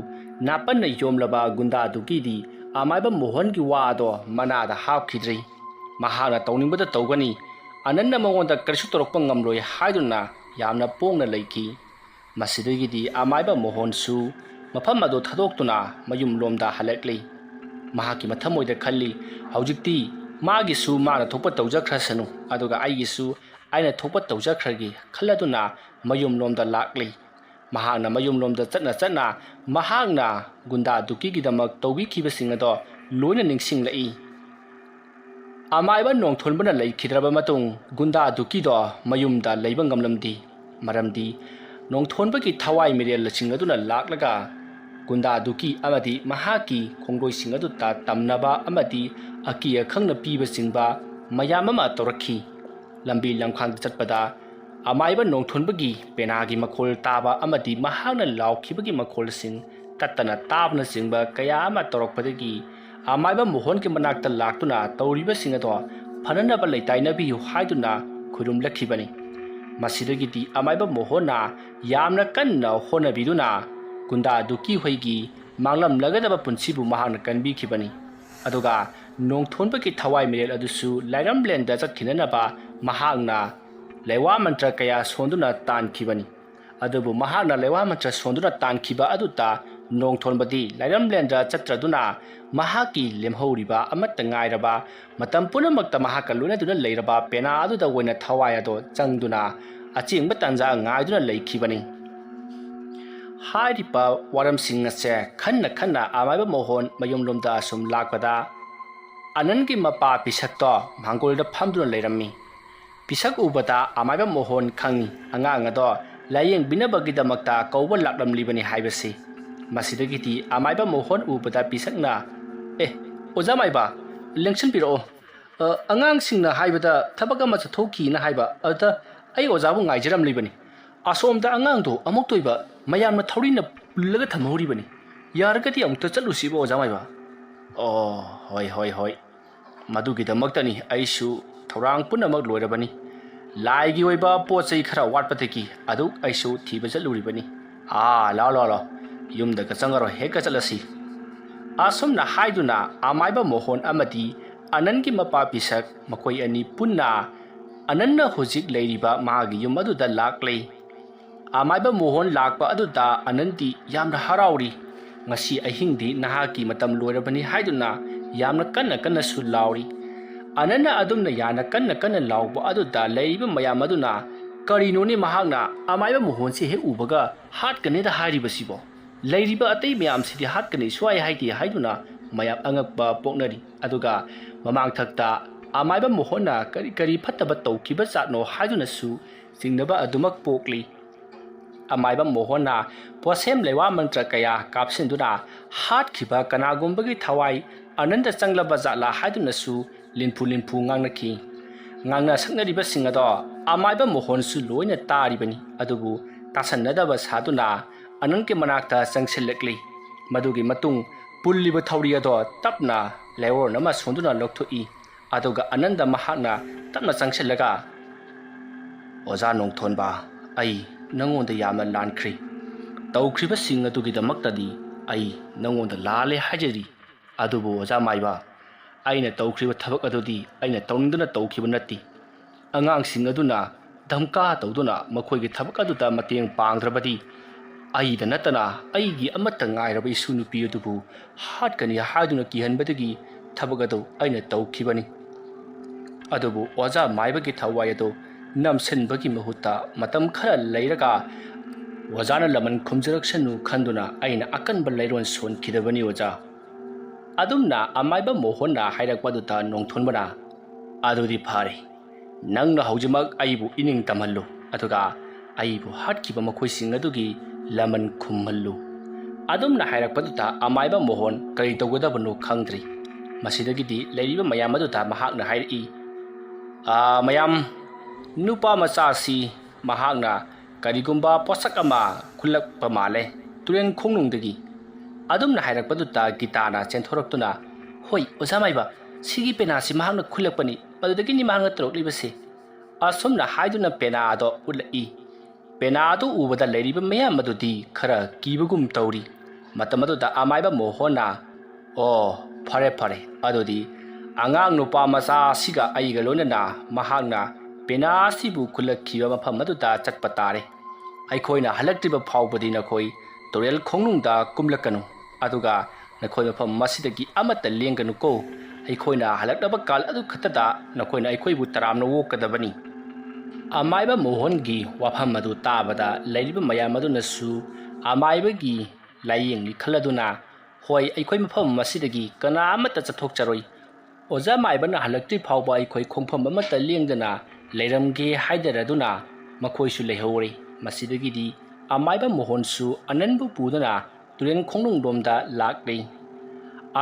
napanna yomlaba gunda dugidi amaiba mohon gi wado manada hapkhidri mahana tawningbada tawgani ꯑꯅꯟꯅ ꯃꯉꯣꯟꯗ ꯀꯔꯤꯁꯨ ꯇꯧꯔꯛꯄ ꯉꯝꯂꯣꯏ ꯍꯥꯏꯗꯨꯅ ꯌꯥꯝꯅ ꯄꯣꯡꯅ ꯂꯩꯈꯤ꯫ ꯃꯁꯤꯗꯒꯤꯗꯤ ꯑꯃꯥꯏꯕ ꯃꯣꯍꯣꯟꯁꯨ ꯃꯐꯝ ꯑꯗꯨ ꯊꯥꯗꯣꯛꯇꯨꯅ ꯃꯌꯨꯝꯂꯣꯝꯗ ꯍꯜꯂꯛꯂꯤ꯫ ꯃꯍꯥꯛꯀꯤ ꯃꯊꯃꯣꯏꯗ ꯈꯜꯂꯤ, ꯍꯧꯖꯤꯛꯇꯤ ꯃꯥꯒꯤꯁꯨ ꯃꯥꯅ ꯊꯣꯛꯄ ꯇꯧꯖꯈ꯭ꯔꯁꯅꯨ, ꯑꯗꯨꯒ ꯑꯩꯒꯤꯁꯨ ꯑꯩꯅ ꯊꯣꯛꯄ ꯇꯧꯖꯈ꯭ꯔꯒꯦ ꯈꯜꯂꯗꯨꯅ ꯃꯌꯨꯝꯂꯣꯝꯗ ꯂꯥꯛꯂꯤ꯫ ꯃꯍꯥꯛꯅ ꯃꯌꯨꯝꯂꯣꯝꯗ ꯆꯠꯅ ꯆꯠꯅ ꯃꯍꯥꯛꯅ ꯒꯨꯟꯗꯥ ꯗꯨꯀꯤꯒꯤꯗꯃꯛ ꯇꯧꯕꯤꯈꯤꯕꯁꯤꯡ ꯑꯗꯣ ꯂꯣꯏꯅ ꯅꯤꯡꯁꯤꯡꯂꯛꯏ꯫ ꯑꯃꯥꯏꯕ ꯅꯣꯡꯊꯣꯟꯕꯅ ꯂꯩꯈꯤꯗ꯭ꯔꯕ ꯃꯇꯨꯡ ꯒꯨꯟꯗꯥ ꯗꯨꯀꯤꯗꯣ ꯃꯌꯨꯝꯗ ꯂꯩꯕ ꯉꯝꯂꯝꯗꯦ꯫ ꯃꯔꯝꯗꯤ ꯅꯣꯡꯊꯣꯟꯕꯒꯤ ꯊꯋꯥꯏ ꯃꯤꯔꯦꯜꯁꯤꯡ ꯑꯗꯨꯅ ꯂꯥꯛꯂꯒ ꯒꯨꯟꯗꯥ ꯗꯨꯀꯤ ꯑꯃꯗꯤ ꯃꯍꯥꯛꯀꯤ ꯈꯣꯡꯂꯣꯏꯁꯤꯡ ꯑꯗꯨꯗ ꯇꯝꯅꯕ ꯑꯃꯗꯤ ꯑꯀꯤ ꯑꯈꯪꯅ ꯄꯤꯕꯆꯤꯡꯕ ꯃꯌꯥꯝ ꯑꯃ ꯇꯧꯔꯛꯈꯤ꯫ ꯂꯝꯕꯤ ꯂꯝꯈꯥꯡꯗ ꯆꯠꯄꯗ ꯑꯃꯥꯏꯕ ꯅꯣꯡꯊꯣꯟꯕꯒꯤ ꯄꯦꯅꯥꯒꯤ ꯃꯈꯣꯜ ꯇꯥꯕ ꯑꯃꯗꯤ ꯃꯍꯥꯛꯅ ꯂꯥꯎꯈꯤꯕꯒꯤ ꯃꯈꯣꯜꯁꯤꯡ ꯇꯠꯇꯅ ꯇꯥꯕꯅꯆꯤꯡꯕ ꯀꯌꯥ ꯑꯃ ꯇꯧꯔꯛꯄꯗꯒꯤ ꯑꯃꯥꯏꯕ ꯃꯣꯍꯣꯟꯒꯤ ꯃꯅꯥꯛꯇ ꯂꯥꯛꯇꯨꯅ ꯇꯧꯔꯤꯕꯁꯤꯡ ꯑꯗꯣ ꯐꯅꯅꯕ ꯂꯩꯇꯥꯏꯅꯕꯤꯌꯨ ꯍꯥꯏꯗꯨꯅ ꯈꯨꯔꯨꯝꯂꯛꯈꯤꯕꯅꯤ꯫ ꯃꯁꯤꯗꯒꯤꯗꯤ ꯑꯃꯥꯏꯕ ꯃꯣꯍꯣꯟꯅ ꯌꯥꯝꯅ ꯀꯟꯅ ꯍꯣꯠꯅꯕꯤꯗꯨꯅ ꯒꯨꯟꯗꯥ ꯗꯨꯀꯤ ꯍꯣꯏꯒꯤ ꯃꯥꯡꯂꯝꯂꯒꯗꯕ ꯄꯨꯟꯁꯤꯕꯨ ꯃꯍꯥꯛꯅ ꯀꯟꯕꯤꯈꯤꯕꯅꯤ꯫ ꯑꯗꯨꯒ ꯅꯣꯡꯊꯣꯟꯕꯒꯤ ꯊꯋꯥꯏ ꯃꯤꯔꯦꯜ ꯑꯗꯨꯁꯨ ꯂꯥꯏꯔꯝꯂꯦꯟꯗ ꯆꯠꯈꯤꯅꯅꯕ ꯃꯍꯥꯛꯅ ꯂꯩꯋꯥ ꯃꯟꯇ꯭ꯔ ꯀꯌꯥ ꯁꯣꯟꯗꯨꯅ ꯇꯥꯟꯈꯤꯕꯅꯤ꯫ ꯑꯗꯨꯕꯨ ꯃꯍꯥꯛꯅ ꯂꯩꯋꯥ ꯃꯟꯇ꯭ꯔ ꯁꯣꯟꯗꯨꯅ ꯇꯥꯟꯈꯤꯕ ꯑꯗꯨꯗ ꯅꯣꯡꯊꯣꯟꯕꯗꯤ ꯂꯥꯏꯔꯝꯂꯦꯟꯗ ꯆꯠꯇ꯭ꯔꯗꯨꯅ ꯃꯍꯥꯛꯀꯤ ꯂꯦꯝꯍꯧꯔꯤꯕ ꯑꯃꯠꯇ ꯉꯥꯏꯔꯕ ꯃꯇꯝ ꯄꯨꯝꯅꯃꯛꯇ ꯃꯍꯥꯛꯀ ꯂꯣꯏꯅꯗꯨꯅ ꯂꯩꯔꯕ ꯄꯦꯅꯥ ꯑꯗꯨꯗ ꯑꯣꯏꯅ ꯊꯋꯥꯏ ꯑꯗꯣ ꯆꯪꯗꯨꯅ ꯑꯆꯦꯡꯕ ꯇꯥꯟꯖꯥ ꯉꯥꯏꯗꯨꯅ ꯂꯩꯈꯤꯕꯅꯤ꯫ ꯍꯥꯏꯔꯤꯕ ꯋꯥꯔꯝꯁꯤꯡ ꯑꯁꯦ ꯈꯟꯅ ꯈꯟꯅ ꯑꯃꯥꯏꯕ ꯃꯣꯍꯣꯟ ꯃꯌꯨꯝꯂꯣꯝꯗ ꯁꯨꯝ ꯂꯥꯛꯄꯗ ꯑꯅꯟꯒꯤ ꯃꯄꯥ ꯄꯤꯁꯛꯇꯣ ꯃꯥꯡꯒꯣꯜꯗ ꯐꯝꯗꯨꯅ ꯂꯩꯔꯝꯃꯤ꯫ ꯄꯤꯁꯛ ꯎꯕꯗ ꯑꯃꯥꯏꯕ ꯃꯣꯍꯣꯟ ꯈꯪꯉꯤ ꯑꯉꯥꯡ ꯑꯗꯣ ꯂꯥꯌꯦꯡꯕꯤꯅꯕꯒꯤꯗꯃꯛꯇ ꯀꯧꯕ ꯂꯥꯛꯂꯝꯂꯤꯕꯅꯤ ꯍꯥꯏꯕꯁꯤ꯫ ꯃꯁꯤꯗꯒꯤꯗꯤ ꯑꯃꯥꯏꯕ ꯃꯣꯍꯣꯟ ꯎꯕꯗ ꯄꯤꯁꯛꯅ, ꯑꯣꯖꯥ ꯃꯥꯏꯕ, ꯂꯦꯡꯁꯤꯟꯕꯤꯔꯛꯑꯣ, ꯑꯉꯥꯡꯁꯤꯡꯅ ꯍꯥꯏꯕꯗ ꯊꯕꯛ ꯑꯃ ꯆꯠꯊꯣꯛꯈꯤꯅ ꯍꯥꯏꯕ, ꯑꯗꯨꯗ ꯑꯩ ꯑꯣꯖꯥꯕꯨ ꯉꯥꯏꯖꯔꯝꯂꯤꯕꯅꯤ꯫ ꯑꯁꯣꯝꯗ ꯑꯉꯥꯡꯗꯣ ꯑꯃꯨꯛꯇꯣꯏꯕ ꯃꯌꯥꯝꯅ ꯊꯧꯔꯤꯅ ꯄꯨꯜꯂꯒ ꯊꯝꯍꯧꯔꯤꯕꯅꯤ꯫ ꯌꯥꯔꯒꯗꯤ ꯑꯃꯨꯛꯇ ꯆꯠꯂꯨꯁꯤꯕ ꯑꯣꯖꯥ ꯃꯥꯏꯕ꯫ ꯍꯣꯏ, ꯃꯗꯨꯒꯤꯗꯃꯛꯇꯅꯤ ꯑꯩꯁꯨ ꯊꯧꯔꯥꯡ ꯄꯨꯝꯅꯃꯛ ꯂꯣꯏꯔꯕꯅꯤ꯫ ꯂꯥꯏꯒꯤ ꯑꯣꯏꯕ ꯄꯣꯠ ꯆꯩ ꯈꯔ ꯋꯥꯠꯄꯗꯒꯤ ꯑꯗꯨꯛ ꯑꯩꯁꯨ ꯊꯤꯕ ꯆꯠꯂꯨꯔꯤꯕꯅꯤ꯫ ꯂꯥꯛꯑꯣ, ꯌꯨꯝꯗꯒ ꯆꯪꯉꯔꯣ, ꯍꯦꯛꯀ ꯆꯠꯂꯁꯤ꯫ ꯑꯁꯨꯝꯅ ꯍꯥꯏꯗꯨꯅ ꯑꯃꯥꯏꯕ ꯃꯣꯍꯣꯟ ꯑꯃꯗꯤ ꯑꯅꯟꯒꯤ ꯃꯄꯥ ꯄꯤꯁꯛ ꯃꯈꯣꯏ ꯑꯅꯤ ꯄꯨꯟꯅ ꯑꯅꯟꯅ ꯍꯧꯖꯤꯛ ꯂꯩꯔꯤꯕ ꯃꯥꯒꯤ ꯌꯨꯝ ꯑꯗꯨꯗ ꯂꯥꯛꯂꯤ꯫ ꯑꯃꯥꯏꯕ ꯃꯣꯍꯣꯟ ꯂꯥꯛꯄ ꯑꯗꯨꯗ ꯑꯅꯟꯗꯤ ꯌꯥꯝꯅ ꯍꯔꯥꯎꯔꯤ꯫ ꯉꯁꯤ ꯑꯍꯤꯡꯗꯤ ꯅꯍꯥꯛꯀꯤ ꯃꯇꯝ ꯂꯣꯏꯔꯕꯅꯤ ꯍꯥꯏꯗꯨꯅ ꯌꯥꯝꯅ ꯀꯟꯅꯁꯨ ꯂꯥꯎꯔꯤ꯫ ꯑꯅꯟꯅ ꯑꯗꯨꯝꯅ ꯌꯥꯝꯅ ꯀꯟꯅ ꯂꯥꯎꯕ ꯑꯗꯨꯗ ꯂꯩꯔꯤꯕ ꯃꯌꯥꯝ ꯑꯗꯨꯅ ꯀꯔꯤꯅꯣꯅꯦ ꯃꯍꯥꯛꯅ ꯑꯃꯥꯏꯕ ꯃꯣꯍꯣꯟꯁꯤ ꯍꯦꯛ ꯎꯕꯒ ꯍꯥꯠꯀꯅꯦꯗ ꯍꯥꯏꯔꯤꯕꯁꯤꯕꯣ, ꯂꯩꯔꯤꯕ ꯑꯇꯩ ꯃꯌꯥꯝꯁꯤꯗꯤ ꯍꯥꯠꯀꯅꯤ ꯁꯨꯡꯍꯥꯏ ꯍꯥꯏꯗꯦ ꯍꯥꯏꯗꯨꯅ ꯃꯌꯥꯝ ꯑꯉꯛꯄ ꯄꯣꯛꯅꯔꯤ꯫ ꯑꯗꯨꯒ ꯃꯃꯥꯡꯊꯛꯇ ꯑꯃꯥꯏꯕ ꯃꯣꯍꯣꯟꯅ ꯀꯔꯤ ꯐꯠꯇꯕ ꯇꯧꯈꯤꯕ ꯖꯥꯠꯅꯣ ꯍꯥꯏꯗꯨꯅꯁꯨ ꯆꯤꯡꯅꯕ ꯑꯗꯨꯃꯛ ꯄꯣꯛꯂꯤ꯫ ꯑꯃꯥꯏꯕ ꯃꯣꯍꯣꯟꯅ ꯄꯣꯠꯁꯦꯝ ꯂꯩꯋꯥ ꯃꯟꯇ꯭ꯔ ꯀꯌꯥ ꯀꯥꯞꯁꯤꯟꯗꯨꯅ ꯍꯥꯠꯈꯤꯕ ꯀꯅꯥꯒꯨꯝꯕꯒꯤ ꯊꯋꯥꯏ ꯑꯅꯟꯗ ꯆꯪꯂꯕ ꯖꯥꯠꯂꯥ ꯍꯥꯏꯗꯨꯅꯁꯨ ꯂꯤꯟꯐꯨ ꯉꯥꯡꯅꯈꯤ꯫ ꯉꯥꯡꯅ ꯁꯛꯅꯔꯤꯕꯁꯤꯡ ꯑꯗꯣ ꯑꯃꯥꯏꯕ ꯃꯣꯍꯣꯟꯁꯨ ꯂꯣꯏꯅ ꯇꯥꯔꯤꯕꯅꯤ꯫ ꯑꯗꯨꯕꯨ ꯇꯥꯁꯟꯅꯗꯕ ꯁꯥꯗꯨꯅ ꯑꯅꯟꯒꯤ ꯃꯅꯥꯛꯇ ꯆꯪꯁꯤꯜꯂꯛꯂꯤ꯫ ꯃꯗꯨꯒꯤ ꯃꯇꯨꯡ ꯄꯨꯜꯂꯤꯕ ꯊꯧꯔꯤ ꯑꯗꯣ ꯇꯞꯅ ꯂꯩꯋꯣꯟ ꯑꯃ ꯁꯣꯟꯗꯨꯅ ꯂꯧꯊꯣꯛꯏ꯫ ꯑꯗꯨꯒ ꯑꯅꯟꯗ ꯃꯍꯥꯛꯅ ꯇꯞꯅ ꯆꯪꯁꯤꯜꯂꯒ, ꯑꯣꯖꯥ ꯅꯣꯡꯊꯣꯟꯕ, ꯑꯩ ꯅꯪꯉꯣꯟꯗ ꯌꯥꯝꯅ ꯂꯥꯟꯈ꯭ꯔꯤ꯫ ꯇꯧꯈ꯭ꯔꯤꯕꯁꯤꯡ ꯑꯗꯨꯒꯤꯗꯃꯛꯇꯗꯤ ꯑꯩ ꯅꯪꯉꯣꯟꯗ ꯂꯥꯜꯂꯦ ꯍꯥꯏꯖꯔꯤ꯫ ꯑꯗꯨꯕꯨ ꯑꯣꯖꯥ ꯃꯥꯏꯕ, ꯑꯩꯅ ꯇꯧꯈ꯭ꯔꯤꯕ ꯊꯕꯛ ꯑꯗꯨꯗꯤ ꯑꯩꯅ ꯇꯧꯅꯤꯡꯗꯨꯅ ꯇꯧꯈꯤꯕ ꯅꯠꯇꯦ꯫ ꯑꯉꯥꯡꯁꯤꯡ ꯑꯗꯨꯅ ꯙꯝꯀꯥ ꯇꯧꯗꯨꯅ ꯃꯈꯣꯏꯒꯤ ꯊꯕꯛ ꯑꯗꯨꯗ ꯃꯇꯦꯡ ꯄꯥꯡꯗ꯭ꯔꯕꯗꯤ ꯑꯩꯗ ꯅꯠꯇꯅ ꯑꯩꯒꯤ ꯑꯃꯠꯇ ꯉꯥꯏꯔꯕ ꯏꯁꯨ ꯅꯨꯄꯤ ꯑꯗꯨꯕꯨ ꯍꯥꯠꯀꯅꯤ ꯍꯥꯏꯗꯨꯅ ꯀꯤꯍꯟꯕꯗꯒꯤ ꯊꯕꯛ ꯑꯗꯨ ꯑꯩꯅ ꯇꯧꯈꯤꯕꯅꯤ꯫ ꯑꯗꯨꯕꯨ ꯑꯣꯖꯥ ꯃꯥꯏꯕꯒꯤ ꯊꯋꯥꯏ ꯑꯗꯨ ꯅꯝꯁꯤꯟꯕꯒꯤ ꯃꯍꯨꯠꯇ ꯃꯇꯝ ꯈꯔ ꯂꯩꯔꯒ ꯑꯣꯖꯥꯅ ꯂꯃꯟ ꯈꯨꯝꯖꯔꯛꯁꯅꯨ ꯈꯟꯗꯨꯅ ꯑꯩꯅ ꯑꯀꯟꯕ ꯂꯩꯔꯣꯟ ꯁꯣꯟꯈꯤꯗꯕꯅꯤ ꯑꯣꯖꯥ꯫ ꯑꯗꯨꯝꯅ ꯑꯃꯥꯏꯕ ꯃꯣꯍꯣꯟꯅ ꯍꯥꯏꯔꯛꯄꯗꯨꯗ ꯅꯣꯡꯊꯣꯟꯕꯅ, ꯑꯗꯨꯗꯤ ꯐꯔꯦ, ꯅꯪꯅ ꯍꯧꯖꯤꯛꯃꯛ ꯑꯩꯕꯨ ꯏꯅꯤꯡ ꯇꯝꯍꯜꯂꯨ, ꯑꯗꯨꯒ ꯑꯩꯕꯨ ꯍꯥꯠꯈꯤꯕ ꯃꯈꯣꯏꯁꯤꯡ ꯑꯗꯨꯒꯤ ꯂꯃꯟ ꯈꯨꯝꯍꯜꯂꯨ꯫ ꯑꯗꯨꯝꯅ ꯍꯥꯏꯔꯛꯄꯗꯨꯗ ꯑꯃꯥꯏꯕ ꯃꯣꯍꯣꯟ ꯀꯔꯤ ꯇꯧꯒꯗꯕꯅꯣ ꯈꯪꯗ꯭ꯔꯤ꯫ ꯃꯁꯤꯗꯒꯤꯗꯤ ꯂꯩꯔꯤꯕ ꯃꯌꯥꯝ ꯑꯗꯨꯗ ꯃꯍꯥꯛꯅ ꯍꯥꯏꯔꯛꯏ, ꯃꯌꯥꯝ, ꯅꯨꯄꯥ ꯃꯆꯥꯁꯤ ꯃꯍꯥꯛꯅ ꯀꯔꯤꯒꯨꯝꯕ ꯄꯣꯠꯁꯛ ꯑꯃ ꯈꯨꯜꯂꯛꯄ ꯃꯥꯜꯂꯦ ꯇꯨꯔꯦꯟ ꯈꯣꯡꯅꯨꯡꯗꯒꯤ꯫ ꯑꯗꯨꯝꯅ ꯍꯥꯏꯔꯛꯄꯗꯨꯗ ꯒꯤꯇꯥꯅ ꯆꯦꯟꯊꯣꯔꯛꯇꯨꯅ, ꯍꯣꯏ ꯑꯣꯖꯥ ꯃꯥꯏꯕ, ꯁꯤꯒꯤ ꯄꯦꯅꯥꯁꯤ ꯃꯍꯥꯛꯅ ꯈꯨꯜꯂꯛꯄꯅꯤ, ꯃꯗꯨꯗꯒꯤꯅꯤ ꯃꯍꯥꯛꯅ ꯇꯧꯔꯛꯂꯤꯕꯁꯤ꯫ ꯑꯁꯨꯝꯅ ꯍꯥꯏꯗꯨꯅ ꯄꯦꯅꯥ ꯑꯗꯣ ꯎꯠꯂꯛꯏ꯫ ꯄꯦꯅꯥ ꯑꯗꯨ ꯎꯕꯗ ꯂꯩꯔꯤꯕ ꯃꯌꯥꯝ ꯑꯗꯨꯗꯤ ꯈꯔ ꯀꯤꯕꯒꯨꯝ ꯇꯧꯔꯤ꯫ ꯃꯇꯝ ꯑꯗꯨꯗ ꯑꯃꯥꯏꯕ ꯃꯣꯍꯣꯟꯅ, ꯐꯔꯦ, ꯑꯗꯨꯗꯤ ꯑꯉꯥꯡ ꯅꯨꯄꯥ ꯃꯆꯥ ꯑꯁꯤꯒ ꯑꯩꯒ ꯂꯣꯏꯅꯅ ꯃꯍꯥꯛꯅ ꯄꯦꯅꯥ ꯑꯁꯤꯕꯨ ꯈꯨꯜꯂꯛꯈꯤꯕ ꯃꯐꯝ ꯑꯗꯨꯗ ꯆꯠꯄ ꯇꯥꯔꯦ꯫ ꯑꯩꯈꯣꯏꯅ ꯍꯜꯂꯛꯇ꯭ꯔꯤꯕ ꯐꯥꯎꯕꯗꯤ ꯅꯈꯣꯏ ꯇꯨꯔꯦꯜ ꯈꯣꯡꯅꯨꯡꯗ ꯀꯨꯝꯂꯛꯀꯅꯨ, ꯑꯗꯨꯒ ꯅꯈꯣꯏ ꯃꯐꯝ ꯃꯁꯤꯗꯒꯤ ꯑꯃꯠꯇ ꯂꯦꯡꯒꯅꯨꯀꯣ꯫ ꯑꯩꯈꯣꯏꯅ ꯍꯜꯂꯛꯂꯕ ꯀꯥꯜ ꯑꯗꯨ ꯈꯛꯇꯗ ꯅꯈꯣꯏꯅ ꯑꯩꯈꯣꯏꯕꯨ ꯇꯔꯥꯝꯅ ꯑꯣꯛꯀꯗꯕꯅꯤ꯫ ꯑꯃꯥꯏꯕ ꯃꯣꯍꯣꯟꯒꯤ ꯋꯥꯐꯝ ꯑꯗꯨ ꯇꯥꯕꯗ ꯂꯩꯔꯤꯕ ꯃꯌꯥꯝ ꯑꯗꯨꯅꯁꯨ ꯑꯃꯥꯏꯕꯒꯤ ꯂꯥꯏꯌꯦꯡꯅꯤ ꯈꯜꯂꯗꯨꯅ, ꯍꯣꯏ, ꯑꯩꯈꯣꯏ ꯃꯐꯝ ꯑꯁꯤꯗꯒꯤ ꯀꯅꯥ ꯑꯃꯠꯇ ꯆꯠꯊꯣꯛꯆꯔꯣꯏ, ꯑꯣꯖꯥ ꯃꯥꯏꯕꯅ ꯍꯜꯂꯛꯇ꯭ꯔꯤ ꯐꯥꯎꯕ ꯑꯩꯈꯣꯏ ꯈꯣꯡꯐꯝ ꯑꯃꯠꯇ ꯂꯦꯡꯗꯅ ꯂꯩꯔꯝꯒꯦ ꯍꯥꯏꯖꯔꯗꯨꯅ ꯃꯈꯣꯏꯁꯨ ꯂꯩꯍꯧꯔꯦ꯫ ꯃꯁꯤꯗꯒꯤꯗꯤ ꯑꯃꯥꯏꯕ ꯃꯣꯍꯣꯟꯁꯨ ꯑꯅꯟꯕꯨ ꯄꯨꯗꯨꯅ ꯇꯨꯔꯦꯟ ꯈꯣꯡꯅꯨꯡꯂꯣꯝꯗ ꯂꯥꯛꯂꯤ꯫